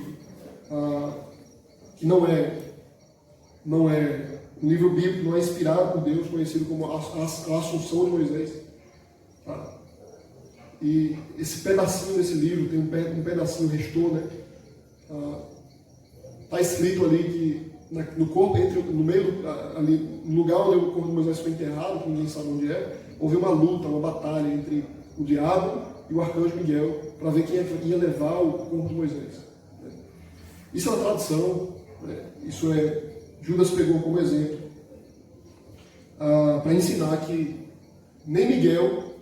que não é um livro bíblico, não é inspirado por Deus, conhecido como a Assunção de Moisés. Tá? E esse pedacinho desse livro, tem um pedacinho restou, né? Está escrito ali que no corpo, no meio, ali, no lugar onde o corpo de Moisés foi enterrado, que ninguém sabe onde é, houve uma luta, uma batalha entre o diabo e o arcanjo Miguel, para ver quem ia levar o corpo de Moisés. Isso é uma tradição, né? Isso Judas pegou como exemplo, para ensinar que nem Miguel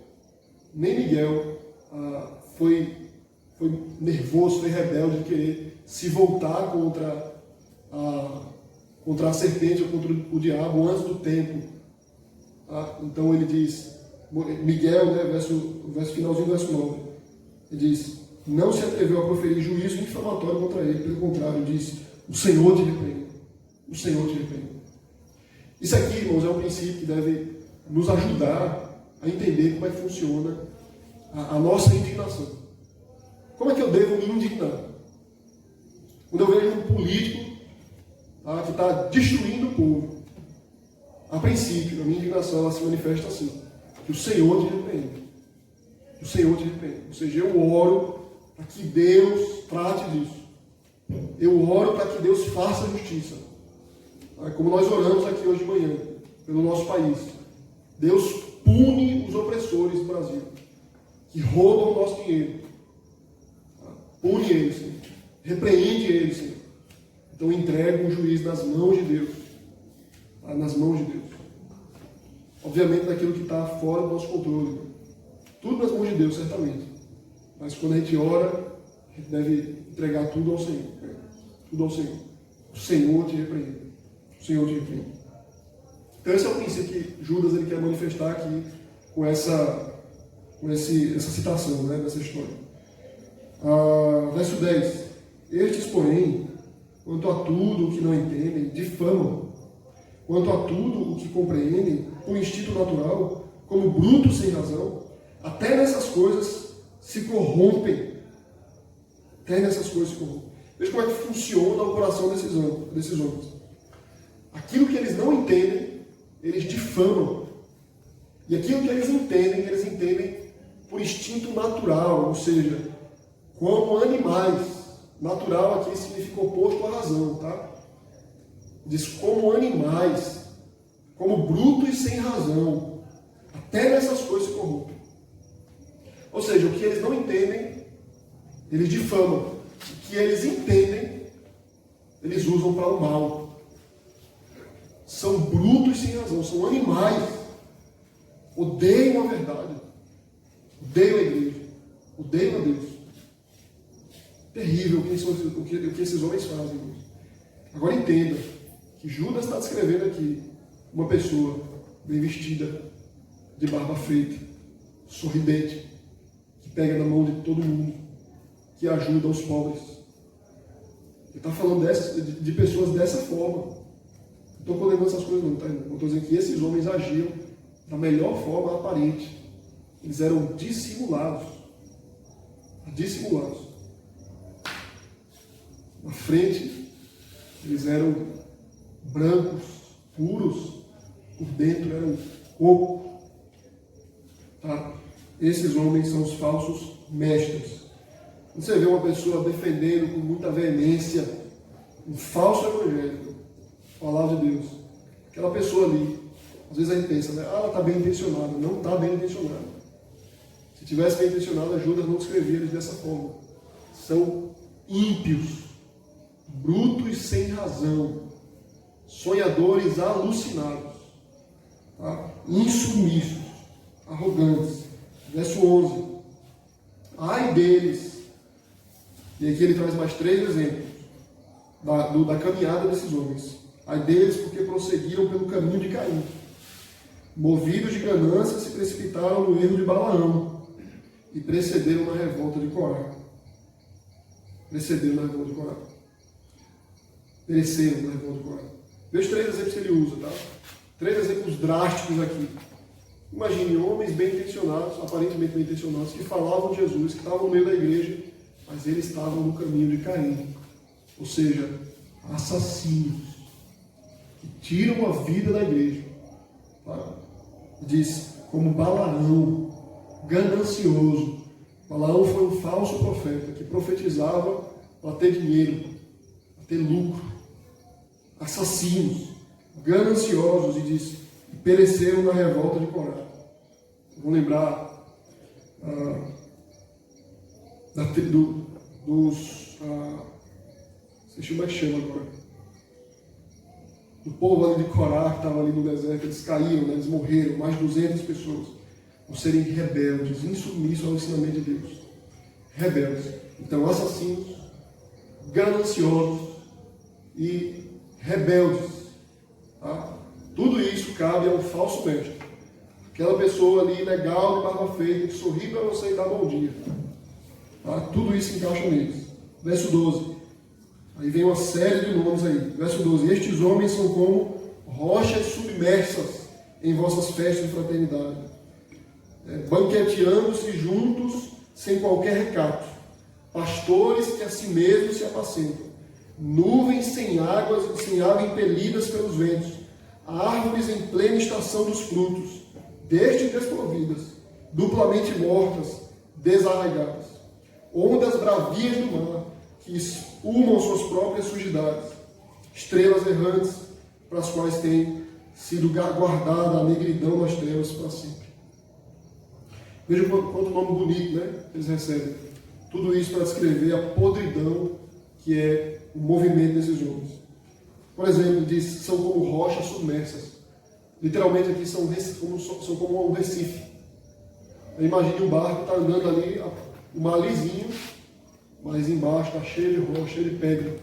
foi nervoso, foi rebelde de querer se voltar contra a serpente ou contra o diabo antes do tempo. Então ele diz, Miguel, né, verso finalzinho do verso 9, ele diz: não se atreveu a proferir juízo difamatório contra ele, pelo contrário, disse: o Senhor te repreende. O Senhor te repreende. Isso aqui, irmãos, é um princípio que deve nos ajudar a entender como é que funciona a nossa indignação. Como é que eu devo me indignar? Quando eu vejo um político que está destruindo o povo, a princípio, a minha indignação ela se manifesta assim: que o Senhor te repreende. O Senhor te repreende. Ou seja, eu oro para que Deus trate disso. Eu oro para que Deus faça justiça. Como nós oramos aqui hoje de manhã, pelo nosso país. Deus pune os opressores do Brasil, que roubam o nosso dinheiro. Pune eles, Senhor. Repreende eles, Senhor. Então entrega o juiz nas mãos de Deus. Nas mãos de Deus. Obviamente naquilo que está fora do nosso controle. Tudo nas mãos de Deus, certamente. Mas quando a gente ora, a gente deve entregar tudo ao Senhor. Tudo ao Senhor. O Senhor te repreende. O Senhor te repreende. Então esse é o princípio que Judas ele quer manifestar aqui com essa citação, né, dessa história. Verso 10. Estes, porém, quanto a tudo o que não entendem, difamam. Quanto a tudo o que compreendem, por instinto natural, como brutos sem razão, até nessas coisas se corrompem. Até nessas coisas se corrompem. Veja como é que funciona o coração desses homens. Aquilo que eles não entendem, eles difamam. E aquilo que eles entendem por instinto natural, ou seja, como animais. Natural aqui significa oposto à razão, tá? Diz como animais, como brutos sem razão. Até nessas coisas se corrompem. Ou seja, o que eles não entendem, eles difamam. O que eles entendem, eles usam para o mal. São brutos sem razão, são animais. Odeiam a verdade. Odeiam a igreja. Odeiam a Deus. Terrível o que esses homens fazem. Agora entenda que Judas está descrevendo aqui uma pessoa bem vestida, de barba feita, sorridente, que pega na mão de todo mundo, que ajuda os pobres. Ele está falando de pessoas dessa forma. Não estou condenando essas coisas não, tá? Eu estou dizendo que esses homens agiam da melhor forma aparente. Eles eram dissimulados. Dissimulados. Na frente, eles eram brancos, puros, por dentro eram oco. Tá? Esses homens são os falsos mestres. Você vê uma pessoa defendendo com muita veemência um falso evangelho, a palavra de Deus. Aquela pessoa ali, às vezes a gente pensa, né? Ela está bem intencionada. Não está bem intencionada. Se tivesse bem intencionada, Judas não escrevia eles dessa forma. São ímpios, brutos sem razão, sonhadores alucinados, tá? Insumissos, arrogantes. Verso 11. Ai deles. E aqui ele traz mais 3 exemplos da caminhada desses homens. Ai deles porque prosseguiram pelo caminho de Caim. Movidos de ganância, se precipitaram no erro de Balaão e precederam na revolta de Corá. Pereceram na revolta de Corá. Veja 3 exemplos que ele usa, tá? 3 exemplos drásticos aqui. Imagine homens bem intencionados, aparentemente bem intencionados, que falavam de Jesus, que estavam no meio da igreja, mas eles estavam no caminho de Caim. Ou seja, assassinos, que tiram a vida da igreja. Tá? Diz, como Balaão, ganancioso. Balaão foi um falso profeta, que profetizava para ter dinheiro, para ter lucro. Assassinos, gananciosos, e diz, e pereceram na revolta de Corá. Vou lembrar sei como é que chama agora. Do povo ali de Corá, que estava ali no deserto, eles caíram, né? Eles morreram, mais de 200 pessoas, por serem rebeldes, insubmissos ao ensinamento de Deus. Rebeldes. Então, assassinos, gananciosos e rebeldes. Tá? Tudo isso cabe ao falso mestre. Aquela pessoa ali, legal, de barba feita, que sorri para você e dá bom dia. Tá? Tudo isso encaixa neles. Verso 12. Aí vem uma série de nomes aí. Verso 12. Estes homens são como rochas submersas em vossas festas de fraternidade, banqueteando-se juntos sem qualquer recato. Pastores que a si mesmos se apacentam. Nuvens sem água impelidas pelos ventos. Árvores em plena estação dos frutos, destes desprovidas, duplamente mortas, desarraigadas. Ondas bravias do mar, que espumam suas próprias sujidades. Estrelas errantes, para as quais tem sido guardada a negridão das trevas para sempre. Veja quanto nome bonito, né? Eles recebem. Tudo isso para descrever a podridão que é o movimento desses homens. Por exemplo, diz, são como rochas submersas. Literalmente aqui são como um recife. Imagine um barco que está andando ali, o mar lisinho, mas embaixo está cheio de rocha, cheio de pedra.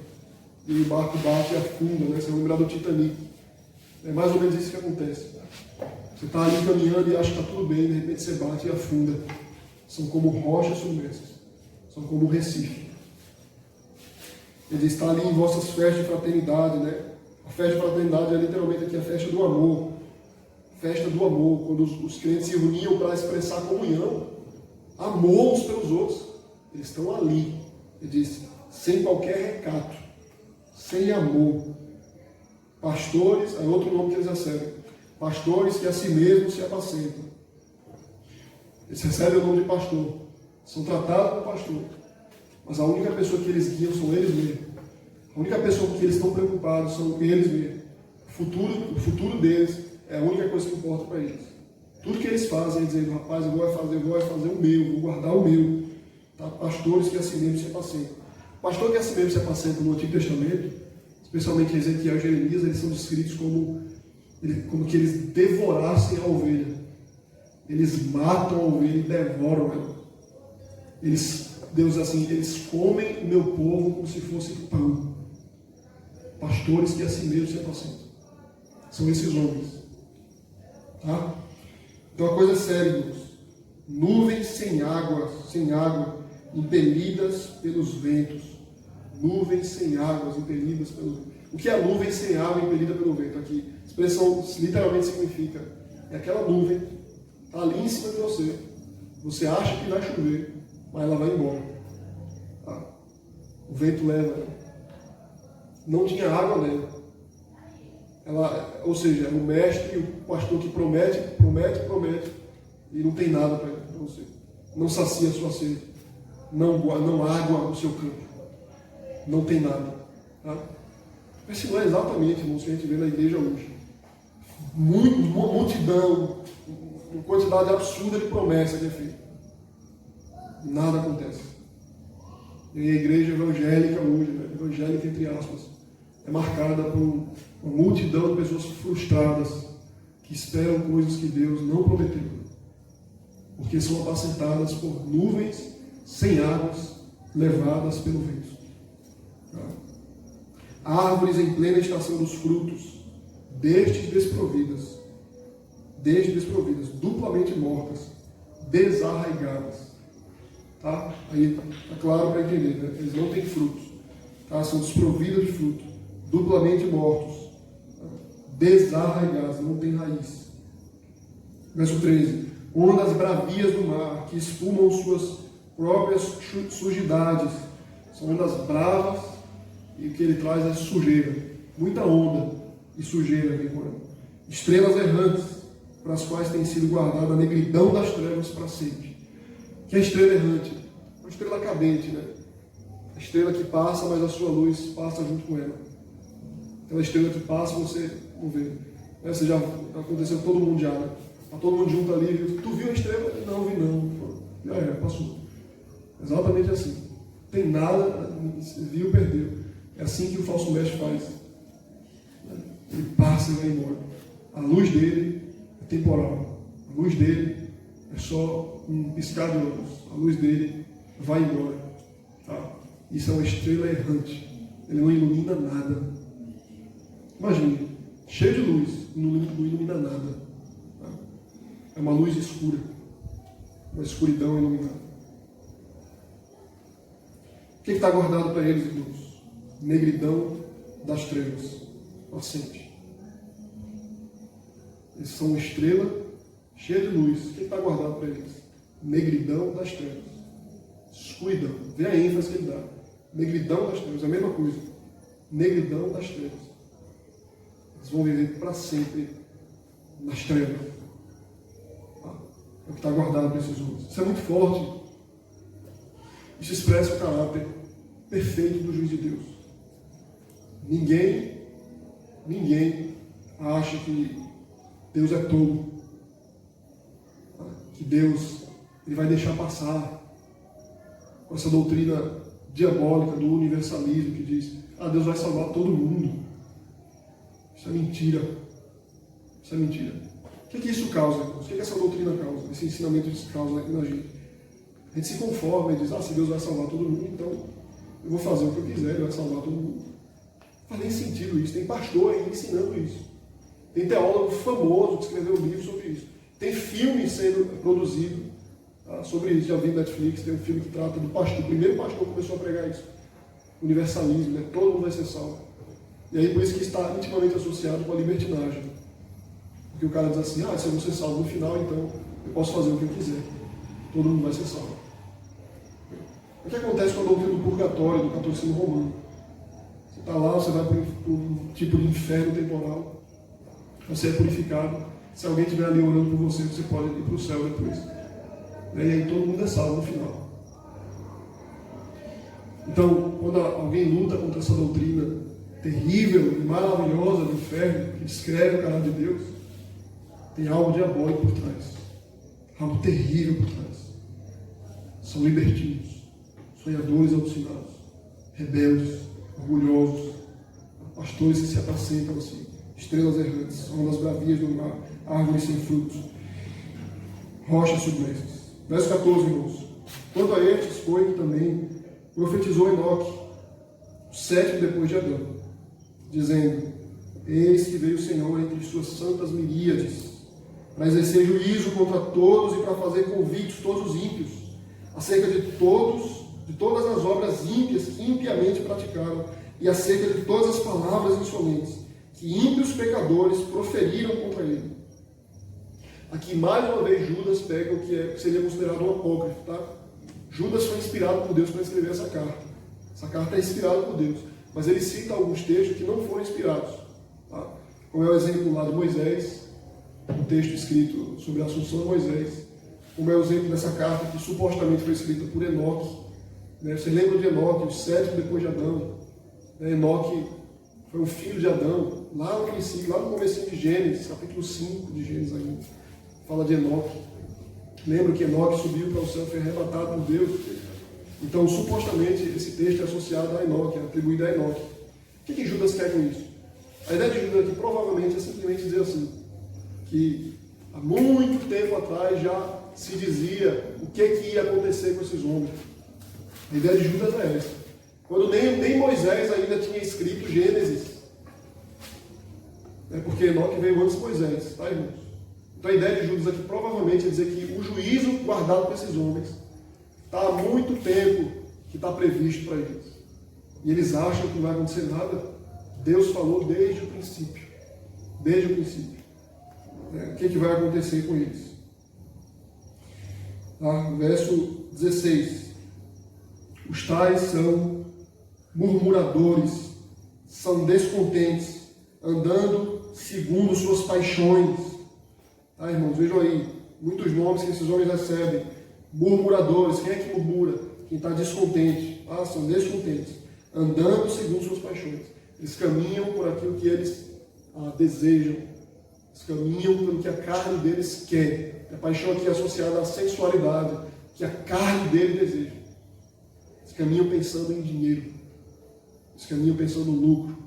e o barco bate e afunda, né? Você vai lembrar do Titanic. É mais ou menos isso que acontece. Você está ali caminhando e acha que está tudo bem, de repente você bate e afunda. São como rochas submersas. São como um recife. Ele está ali em vossas festas de fraternidade, né? A festa de fraternidade é literalmente aqui a festa do amor. Festa do amor, quando os crentes se reuniam para expressar comunhão, amor uns pelos outros. Eles estão ali. Ele diz, sem qualquer recato, sem amor. Pastores, é outro nome que eles recebem. Pastores que a si mesmos se apacentam. Eles recebem o nome de pastor. São tratados como pastor. Mas a única pessoa que eles guiam são eles mesmos. A única pessoa que eles estão preocupados são eles mesmos. O futuro deles é a única coisa que importa para eles. Tudo que eles fazem é dizendo, rapaz, eu vou fazer o meu, vou guardar o meu. Tá? Pastores que a si mesmos se apacentam. Pastor que a si mesmos se apacentam no Antigo Testamento, especialmente Ezequiel e Jeremias, eles são descritos como que eles devorassem a ovelha. Eles matam a ovelha e devoram ela. Deus assim, eles comem o meu povo como se fosse pão. Pastores que a si mesmos se apacentam. São esses homens. Tá? Então a coisa é séria, irmãos. Nuvens sem água, impelidas pelos ventos. Nuvens sem águas, impelidas pelos ventos. O que é nuvem sem água impelida pelo vento? Aqui, a expressão literalmente significa, é aquela nuvem, está ali em cima de você. Você acha que vai chover, mas ela vai embora. Tá? O vento leva ela. Não tinha água nela. Ou seja, o mestre, o pastor que promete, e não tem nada para você. Não sacia a sua sede. Não água no seu campo. Não tem nada. Tá? Esse não é exatamente, irmãos, que a gente vê na igreja hoje. Uma multidão, uma quantidade absurda de promessa que é feita. Nada acontece. E a igreja evangélica hoje, né? Evangélica entre aspas, é marcada por uma multidão de pessoas frustradas que esperam coisas que Deus não prometeu. Porque são apacentadas por nuvens sem águas levadas pelo vento. Tá? Árvores em plena estação dos frutos, desde desprovidas, duplamente mortas, desarraigadas. Tá? Aí é claro para entender, né? Eles não têm frutos, tá? São desprovidos de fruto, duplamente mortos, tá? Desarraigados, não têm raiz. Verso 13: ondas bravias do mar, que espumam suas próprias sujidades. São ondas bravas, e o que ele traz é sujeira, muita onda e sujeira vem com ela. Estrelas errantes, para as quais tem sido guardada a negridão das trevas para sempre. Que é a estrela errante? Uma estrela cadente, né? A estrela que passa, mas a sua luz passa junto com ela. Aquela estrela que passa, você não vê. Você já aconteceu com todo mundo já, né? Tá todo mundo junto ali, viu? Tu viu a estrela? Não, vi não. Já passou. Exatamente assim. Tem nada, viu, perdeu. É assim que o falso mestre faz. Ele passa e vai embora. A luz dele é temporal. A luz dele é só um piscar de olhos. A luz dele vai embora. Tá? Isso é uma estrela errante. Ele não ilumina nada. Imagine, cheio de luz, não ilumina nada. Tá? É uma luz escura. Uma escuridão iluminada. O que está guardado para eles, irmãos? Negridão das trevas. Paciente. Eles são uma estrela cheia de luz. O que está guardado para eles? Negridão das trevas. Escuridão. Vê a ênfase que ele dá. Negridão das trevas. É a mesma coisa. Negridão das trevas. Eles vão viver para sempre nas trevas. É o que está guardado para esses homens. Isso é muito forte. Isso expressa o caráter perfeito do juiz de Deus. Ninguém acha que Deus é tolo. Que Deus ele vai deixar passar com essa doutrina diabólica do universalismo que diz, Deus vai salvar todo mundo. Isso é mentira. Isso é mentira. O que isso causa? O que essa doutrina causa? Esse ensinamento causa na gente? A gente se conforma e diz, se Deus vai salvar todo mundo, então eu vou fazer o que eu quiser, ele vai salvar todo mundo. Não faz nem sentido isso. Tem pastor aí ensinando isso. Tem teólogo famoso que escreveu um livro sobre isso. Tem filme sendo produzido sobre isso. Já vi no Netflix, tem um filme que trata do pastor. O primeiro pastor que começou a pregar isso. Universalismo, né? Todo mundo vai ser salvo. E aí por isso que está intimamente associado com a libertinagem. Porque o cara diz assim, se eu vou ser salvo no final, então eu posso fazer o que eu quiser. Todo mundo vai ser salvo. O que acontece com a doutrina do purgatório, do catolicismo romano? Você está lá, você vai para um tipo de inferno temporal. Você é purificado. Se alguém estiver ali orando por você, você pode ir para o céu depois. E aí todo mundo é salvo no final. Então, quando alguém luta contra essa doutrina terrível e maravilhosa do inferno, que descreve o caráter de Deus, tem algo diabólico por trás. Algo terrível por trás. São libertinos, sonhadores alucinados, rebeldes, orgulhosos, pastores que se apacentam assim, estrelas errantes, ondas bravias do mar, árvores sem frutos, rochas submersas. Verso 14, irmãos. Quanto a estes foi que também profetizou Enoque, o sétimo depois de Adão, dizendo: eis que veio o Senhor entre suas santas miríades, para exercer juízo contra todos e para fazer convictos todos os ímpios, acerca de todas as obras ímpias que impiamente praticaram, e acerca de todas as palavras insolentes que ímpios pecadores proferiram contra ele. Aqui, mais uma vez, Judas pega o que seria considerado um apócrifo, tá? Judas foi inspirado por Deus para escrever essa carta. Essa carta é inspirada por Deus, mas ele cita alguns textos que não foram inspirados, tá? Como é o exemplo lá de Moisés, um texto escrito sobre a Assunção de Moisés, como é o exemplo dessa carta que supostamente foi escrita por Enoque. Né? Você lembra de Enoque, o sétimo depois de Adão? Né? Enoque foi um filho de Adão, lá no princípio, lá no comecinho de Gênesis, capítulo 5 de Gênesis ainda, fala de Enoque. Lembra que Enoque subiu para o céu, foi arrebatado por Deus. Então, supostamente, esse texto é associado a Enoque, é atribuído a Enoque. O que Judas quer com isso? A ideia de Judas aqui provavelmente é simplesmente dizer assim, que há muito tempo atrás já se dizia o que ia acontecer com esses homens. A ideia de Judas é essa. Quando nem Moisés ainda tinha escrito Gênesis. É porque Enoque veio antes de Moisés, tá, irmãos? Então a ideia de Judas aqui provavelmente é dizer que o juízo guardado para esses homens está há muito tempo que está previsto para eles. E eles acham que não vai acontecer nada. Deus falou desde o princípio. Desde o princípio. O que vai acontecer com eles? Verso 16. Os tais são murmuradores, são descontentes, andando segundo suas paixões. Tá, irmãos? Vejam aí, muitos nomes que esses homens recebem. Murmuradores, quem é que murmura? Quem está descontente. São descontentes, andando segundo suas paixões. Eles caminham por aquilo que eles desejam. Eles caminham pelo que a carne deles quer. A paixão aqui é associada à sexualidade, que a carne dele deseja. Eles caminham pensando em dinheiro. Eles caminham pensando no lucro.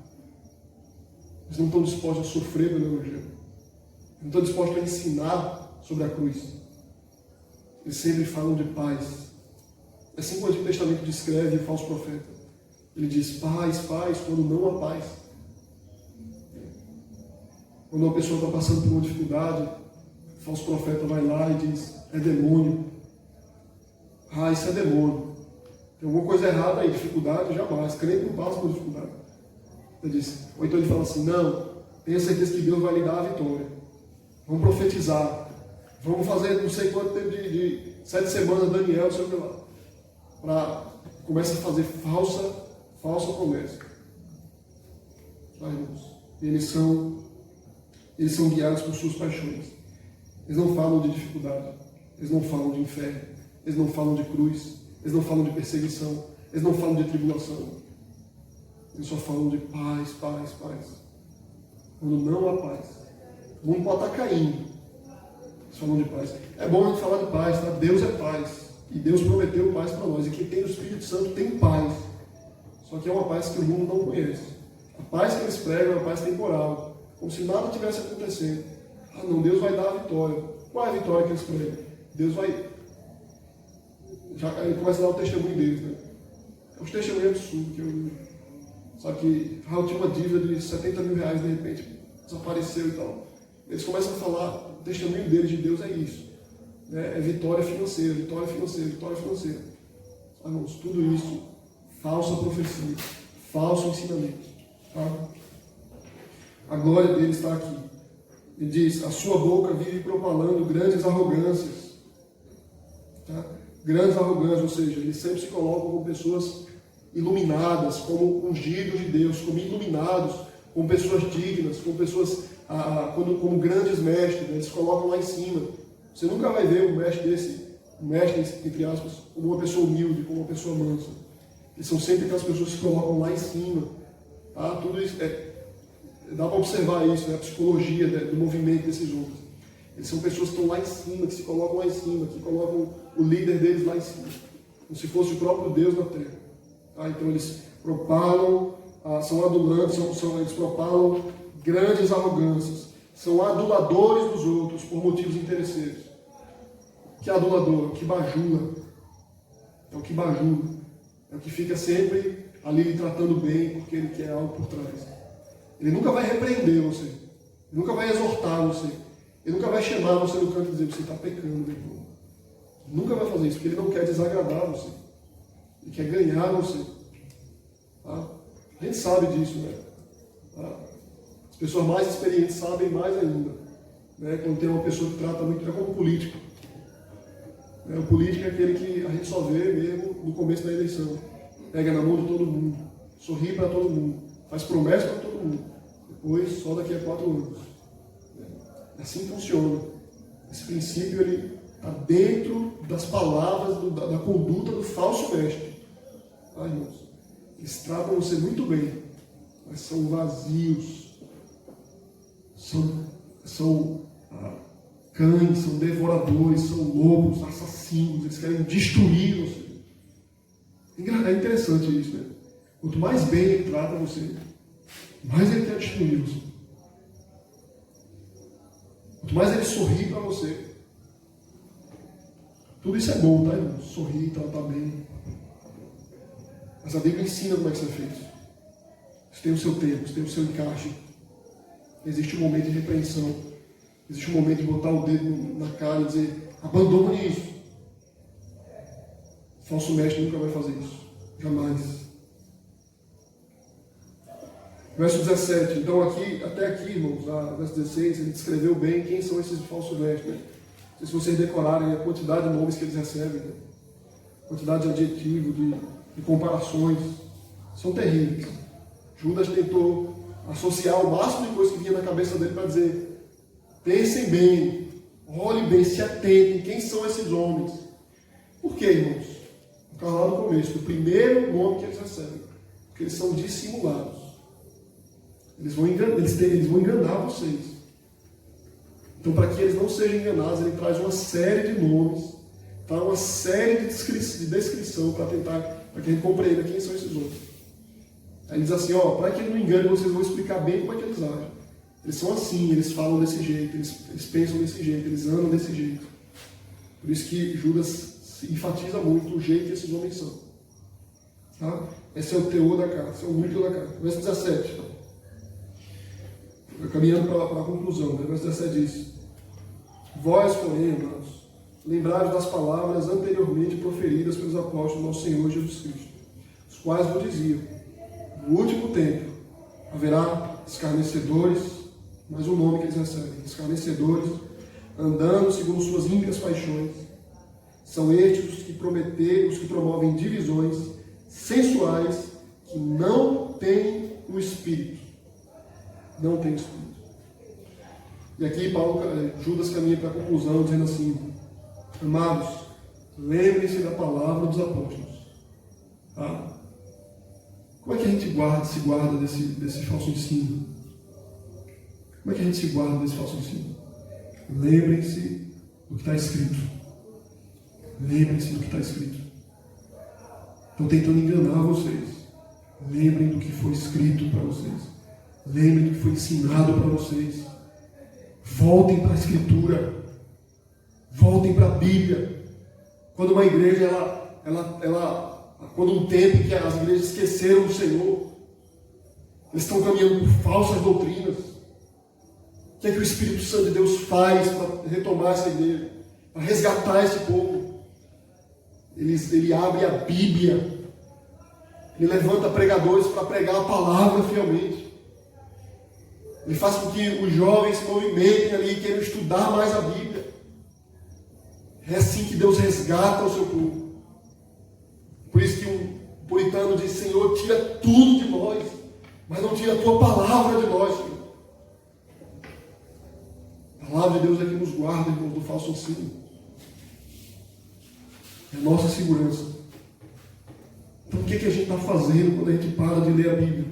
Eles não estão dispostos a sofrer pelo Evangelho. Não estão dispostos a ensinar sobre a cruz. Eles sempre falam de paz. É assim que o Antigo Testamento descreve o falso profeta. Ele diz paz, paz, quando não há paz. Quando uma pessoa está passando por uma dificuldade, o falso profeta vai lá e diz, é demônio. Isso é demônio. Tem alguma coisa errada aí, dificuldade, jamais. Crente não passa por dificuldade. Ele diz, ou então ele fala assim, não, tenha certeza que Deus vai lhe dar a vitória. Vamos profetizar. Vamos fazer não sei quanto tempo de 7 semanas, Daniel, não sei o que lá. Começa a fazer falsa promessa. Irmãos? Eles são guiados por suas paixões. Eles não falam de dificuldade. Eles não falam de inferno. Eles não falam de cruz. Eles não falam de perseguição. Eles não falam de tribulação. Eles só falam de paz, paz, paz. Quando não há paz. O mundo pode estar caindo. Eles falam de paz. É bom a gente falar de paz, tá? Deus é paz. E Deus prometeu paz para nós. E quem tem o Espírito Santo tem paz. Só que é uma paz que o mundo não conhece. A paz que eles pregam é uma paz temporal. Como se nada tivesse acontecendo. Não, Deus vai dar a vitória. Qual é a vitória que eles pregam? Deus vai... Ele começa a dar o testemunho deles, né? É um testemunho absurdo. Sabe que tinha uma dívida de 70 mil reais, de repente desapareceu e tal. Eles começam a falar, o testemunho deles de Deus é isso. Né? É vitória financeira, vitória financeira, vitória financeira. Irmãos, tudo isso, falsa profecia, falso ensinamento. Tá? A glória dele está aqui. Ele diz, a sua boca vive propalando grandes arrogâncias. Tá? Grandes arrogâncias, ou seja, eles sempre se colocam como pessoas iluminadas, como ungidos de Deus, como iluminados, como pessoas dignas, como pessoas, como grandes mestres, né? Eles se colocam lá em cima. Você nunca vai ver um mestre entre aspas, como uma pessoa humilde, como uma pessoa mansa. Eles são sempre aquelas pessoas que se colocam lá em cima. Tá? Tudo isso, dá para observar isso, né? A psicologia do movimento desses homens. Eles são pessoas que estão lá em cima, que se colocam lá em cima, que colocam o líder deles lá em cima, como se fosse o próprio Deus na terra. Tá? Então eles propalam, são adulantes, eles propalam grandes arrogâncias, são aduladores dos outros por motivos interesseiros. Que é adulador? É o que bajula. É o que bajula. É o que fica sempre ali lhe tratando bem porque ele quer algo por trás. Ele nunca vai repreender você. Ele nunca vai exortar você. Ele nunca vai chamar você no canto e dizer, você está pecando, meu irmão. Nunca vai fazer isso, porque ele não quer desagradar você. Ele quer ganhar você. Tá? A gente sabe disso, né? Tá? As pessoas mais experientes sabem mais ainda. Né? Quando tem uma pessoa que trata muito, é como político. O político é aquele que a gente só vê mesmo no começo da eleição. Pega na mão de todo mundo, sorri para todo mundo, faz promessa para todo mundo. Depois, só daqui a 4 anos. Assim funciona. Esse princípio está dentro das palavras, da conduta do falso mestre. Tá, irmãos? Eles tratam você muito bem, mas são vazios. São cães, são devoradores, são lobos, assassinos. Eles querem destruir você. É interessante isso, né? Quanto mais bem ele trata você, mais ele quer destruir você. Quanto mais ele sorri para você, tudo isso é bom, tá, irmão? Sorrir, tratar bem. Mas a Bíblia ensina como é que isso é feito. Isso tem o seu tempo, isso tem o seu encaixe. Existe um momento de repreensão. Existe um momento de botar o dedo na cara e dizer, abandone isso. O falso mestre nunca vai fazer isso. Jamais. Verso 17. Então até aqui, irmãos, verso 16, ele descreveu bem quem são esses falsos mestres. Né? Não sei se vocês decorarem a quantidade de nomes que eles recebem, né? Quantidade de adjetivos, de comparações. São terríveis. Judas tentou associar o máximo de coisa que vinha na cabeça dele para dizer, pensem bem, olhem bem, se atentem, quem são esses homens? Por quê, irmãos? Está lá no começo, o primeiro nome que eles recebem, porque eles são dissimulados. Eles vão enganar vocês. Então, para que eles não sejam enganados, ele traz uma série de nomes, tá? Uma série de descrição para que a gente compreenda quem são esses homens. Aí ele diz assim, para que ele não engane, vocês vão explicar bem como é que eles agem. Eles são assim, eles falam desse jeito, eles pensam desse jeito, eles andam desse jeito. Por isso que Judas enfatiza muito o jeito que esses homens são. Tá? Esse é o teor da carta, esse é o núcleo da carta. Verso 17. Caminhando para a conclusão, né? Verso 17 diz, vós, porém, irmãos, lembrai-vos das palavras anteriormente proferidas pelos apóstolos do nosso Senhor Jesus Cristo, os quais vos diziam, no último tempo haverá escarnecedores, mais um nome que eles recebem, escarnecedores, andando segundo suas ímpias paixões. São estes os que promovem divisões sensuais, que não têm o Espírito. Não tem Espírito. E aqui Judas caminha para a conclusão, dizendo assim, amados, lembrem-se da palavra dos apóstolos. Tá? Como é que a gente se guarda desse falso ensino? Como é que a gente se guarda desse falso ensino? Lembrem-se do que está escrito. Lembrem-se do que está escrito. Estão tentando enganar vocês. Lembrem do que foi escrito para vocês. Lembrem do que foi ensinado para vocês. Voltem para a Escritura. Voltem para a Bíblia. Quando uma igreja, quando um tempo que as igrejas esqueceram o Senhor, Eles estão caminhando por falsas doutrinas. O que é que o Espírito Santo de Deus faz para retomar essa igreja? Para resgatar esse povo? Ele abre a Bíblia. Ele levanta pregadores para pregar a palavra fielmente. Ele faz com que os jovens se movimentem ali e queiram estudar mais a Bíblia. É assim que Deus resgata o seu povo. Por isso que um puritano diz: Senhor, tira tudo de nós, mas não tira a tua palavra de nós, Senhor. A palavra de Deus é que nos guarda, irmãos, do falso ensino. É a nossa segurança. Então o que a gente está fazendo quando a gente para de ler a Bíblia?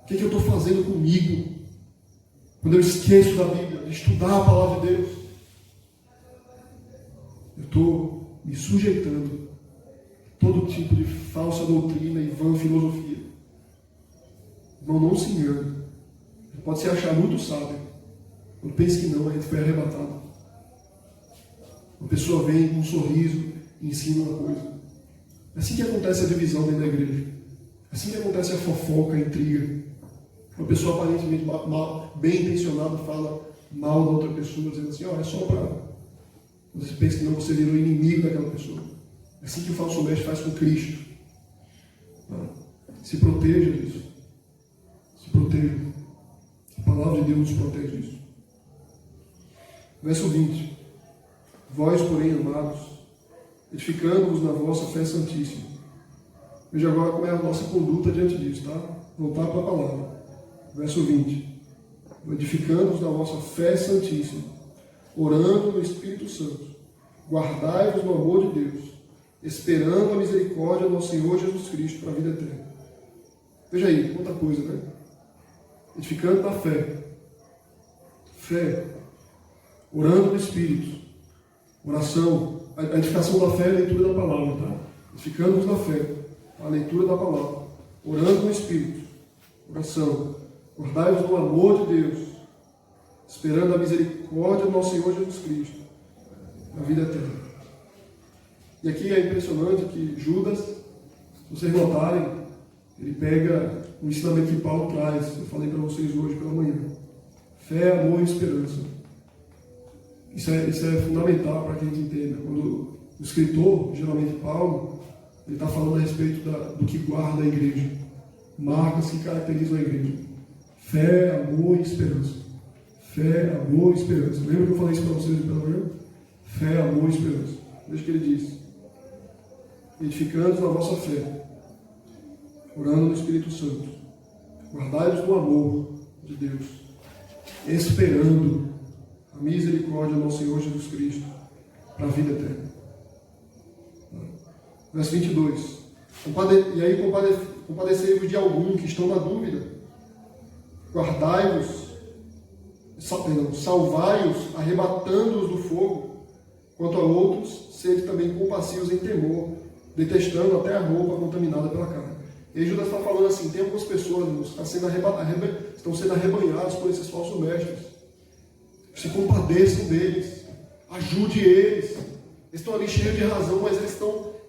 O que eu estou fazendo comigo? Quando eu esqueço da Bíblia, de estudar a palavra de Deus? Eu estou me sujeitando a todo tipo de falsa doutrina e vã filosofia. Irmão, não se engane. Pode se achar muito sábio. Quando pensa que não, a gente foi arrebatado. Uma pessoa vem com um sorriso e ensina uma coisa. É assim que acontece a divisão dentro da igreja. É assim que acontece a fofoca, a intriga. Uma pessoa aparentemente bem intencionada fala mal da outra pessoa, dizendo assim: é só para... Você pensa que não, você virou inimigo daquela pessoa. É assim que o falso mestre faz com Cristo. Se proteja disso. Se proteja. A palavra de Deus nos protege disso. Verso 20. Vós, porém, amados, edificando-vos na vossa fé santíssima. Veja agora como é a nossa conduta diante disso, tá? Voltar para a palavra. Verso 20. Edificando-vos na vossa fé santíssima, orando no Espírito Santo, guardai-vos no amor de Deus, esperando a misericórdia do nosso Senhor Jesus Cristo para a vida eterna. Veja aí, quanta coisa, né? Edificando na fé. Fé. Orando no Espírito. Oração. A edificação da fé é a leitura da palavra, tá? Edificando-nos na fé. A leitura da palavra. Orando no Espírito. Oração. Guardai-vos no amor de Deus, esperando a misericórdia do nosso Senhor Jesus Cristo, na vida eterna. E aqui é impressionante que Judas, se vocês notarem, ele pega o ensinamento que Paulo traz. Eu falei para vocês hoje pela manhã. Fé, amor e esperança. Isso é fundamental para que a gente entenda. Quando o escritor, geralmente Paulo, ele está falando a respeito do que guarda a igreja. Marcas que caracterizam a igreja. Fé, amor e esperança. Fé, amor e esperança. Lembra que eu falei isso para vocês pela manhã? Fé, amor e esperança. Veja o que ele diz. Edificando na vossa fé, orando no Espírito Santo, guardai-vos no amor de Deus, esperando a misericórdia do nosso Senhor Jesus Cristo para a vida eterna. Verso 22. E aí compadecei-vos de algum que estão na dúvida. Guardai-vos, salvai-os, arrebatando-os do fogo. Quanto a outros, sede também compassivos em temor, detestando até a roupa contaminada pela carne. E aí Judas está falando assim: tem algumas pessoas que estão sendo arrebanhadas por esses falsos mestres. Se compadeçam deles, ajude eles. Eles estão ali cheios de razão, mas eles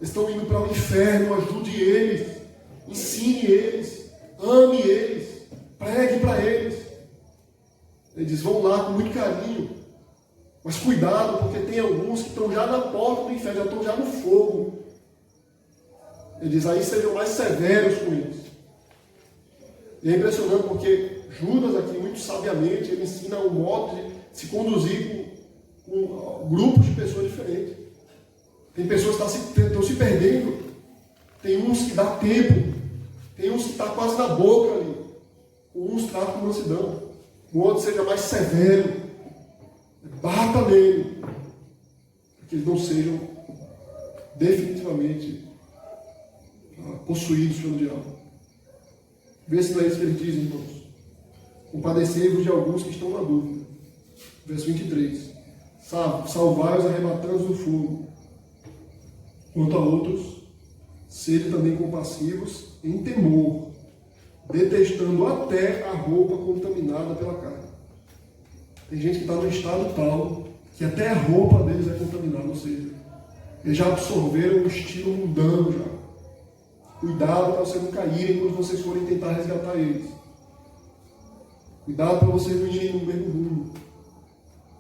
estão indo para o inferno. Ajude eles, ensine eles, ame eles, pregue para eles. Ele diz: vão lá com muito carinho, mas cuidado, porque tem alguns que estão já na porta do inferno, já estão já no fogo. Ele diz: aí sejam mais severos com eles. E é impressionante porque Judas aqui, muito sabiamente, ele ensina o modo de se conduzir com grupos de pessoas diferentes. Tem pessoas que estão se perdendo. Tem uns que dá tempo. Tem uns que está quase na boca ali. Uns tratam com mansidão. O outro seja mais severo. Bata nele. Para que eles não sejam definitivamente possuídos pelo diabo. Vê se não é isso que ele diz, irmãos. Compadecei-vos de alguns que estão na dúvida. Verso 23. Salvai-os arrebatando do fogo. Quanto a outros, sede também compassivos em temor, detestando até a roupa contaminada pela carne. Tem gente que está num estado tal que até a roupa deles é contaminada, ou seja, eles já absorveram um estilo mundano já. Cuidado para vocês não caírem quando vocês forem tentar resgatar eles. Cuidado para vocês não irem no mesmo rumo.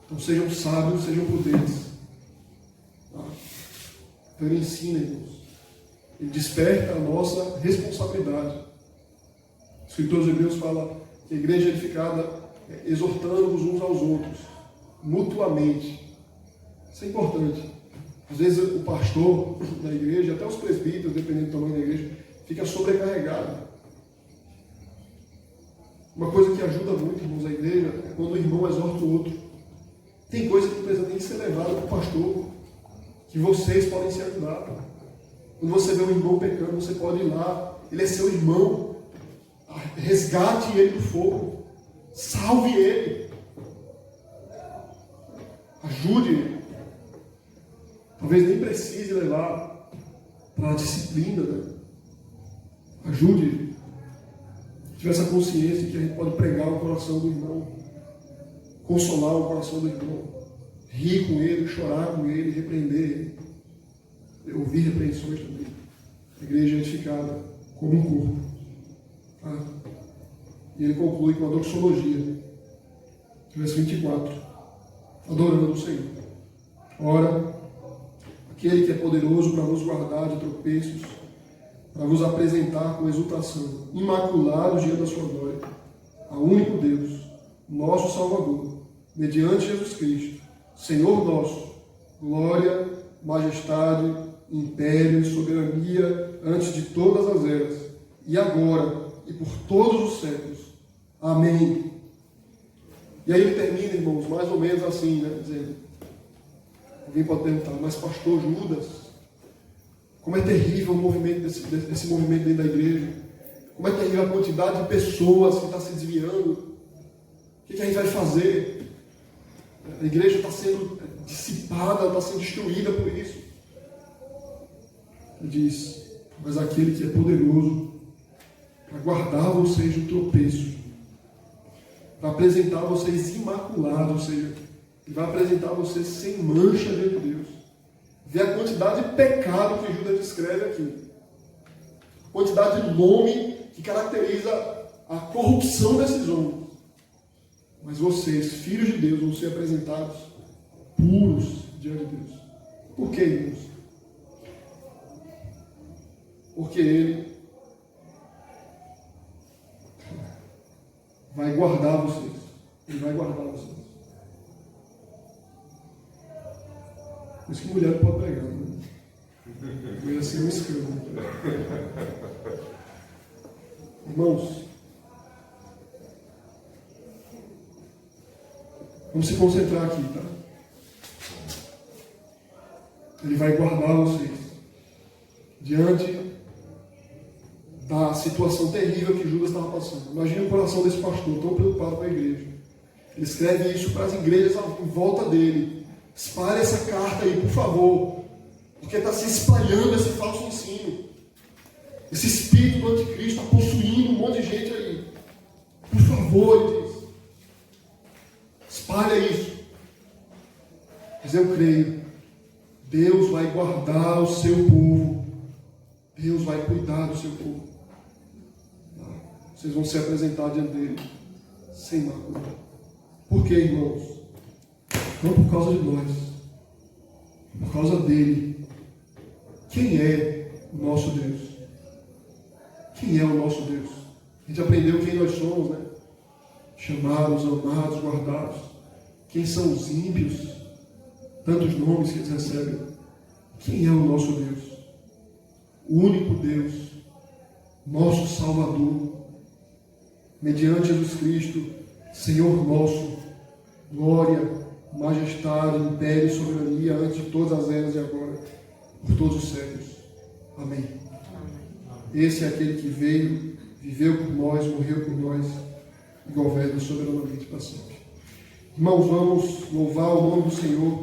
Então sejam sábios, sejam prudentes. Tá? Então ele ensina, irmãos. Ele desperta a nossa responsabilidade. O escritor aos Hebreus fala que a igreja é edificada exortando-vos uns aos outros, mutuamente. Isso é importante. Às vezes o pastor da igreja, até os presbíteros, dependendo do tamanho da igreja, fica sobrecarregado. Uma coisa que ajuda muito, irmãos, a igreja é quando o irmão exorta o outro. Tem coisa que não precisa nem ser levada para o pastor, que vocês podem se ajudar. Quando você vê um irmão pecando, você pode ir lá, ele é seu irmão, resgate ele do fogo, salve ele, ajude ele. Talvez nem precise levar para a disciplina, né? Ajude ele. Tiver essa consciência que a gente pode pregar o coração do irmão, consolar o coração do irmão, rir com ele, chorar com ele, repreender ele, ouvir repreensões também. A igreja é edificada como um corpo. Tá? E ele conclui com a doxologia, verso 24, adorando o Senhor. Ora, aquele que é poderoso para vos guardar de tropeços, para vos apresentar com exultação, imaculados diante da sua glória, ao único Deus, nosso Salvador, mediante Jesus Cristo, Senhor nosso, glória, majestade, império e soberania antes de todas as eras, e agora, e por todos os séculos. Amém. E aí ele termina, irmãos, mais ou menos assim, né, dizendo, alguém pode perguntar, mas pastor Judas, como é terrível o movimento desse movimento dentro da igreja, como é terrível a quantidade de pessoas que está se desviando, o que a gente vai fazer? A igreja está sendo dissipada, está sendo destruída por isso. Ele diz, mas aquele que é poderoso para guardar vocês do tropeço, para apresentar vocês imaculados, ou seja, ele vai apresentar vocês sem mancha diante de Deus. Vê a quantidade de pecado que Judas descreve aqui. A quantidade de nome que caracteriza a corrupção desses homens. Mas vocês, filhos de Deus, vão ser apresentados puros diante de Deus. Por quê, irmãos? Porque Ele vai guardar vocês. Ele vai guardar vocês. Por isso que mulher não pode pregar, né? Mulher assim é um escândalo. Irmãos, vamos se concentrar aqui, tá? Ele vai guardar vocês diante da situação terrível que Judas estava passando. Imagine o coração desse pastor tão preocupado com a igreja. Ele escreve isso para as igrejas em volta dele. Espalhe essa carta aí, por favor, porque está se espalhando esse falso ensino. Esse espírito do anticristo está possuindo um monte de gente aí. Por favor, ele diz, espalha isso. Mas eu creio, Deus vai guardar o seu povo. Deus vai cuidar do seu povo. Vocês vão ser apresentados diante dele sem mácula. Por quê, irmãos? Não por causa de nós, por causa dele. Quem é o nosso Deus? Quem é o nosso Deus? A gente aprendeu quem nós somos, né? Chamados, amados, guardados. Quem são os ímpios? Tantos nomes que eles recebem. Quem é o nosso Deus? O único Deus, nosso Salvador, mediante Jesus Cristo, Senhor nosso, glória, majestade, império e soberania antes de todas as eras e agora, por todos os séculos. Amém. Esse é aquele que veio, viveu por nós, morreu por nós e governa soberanamente para sempre. Irmãos, vamos louvar o nome do Senhor.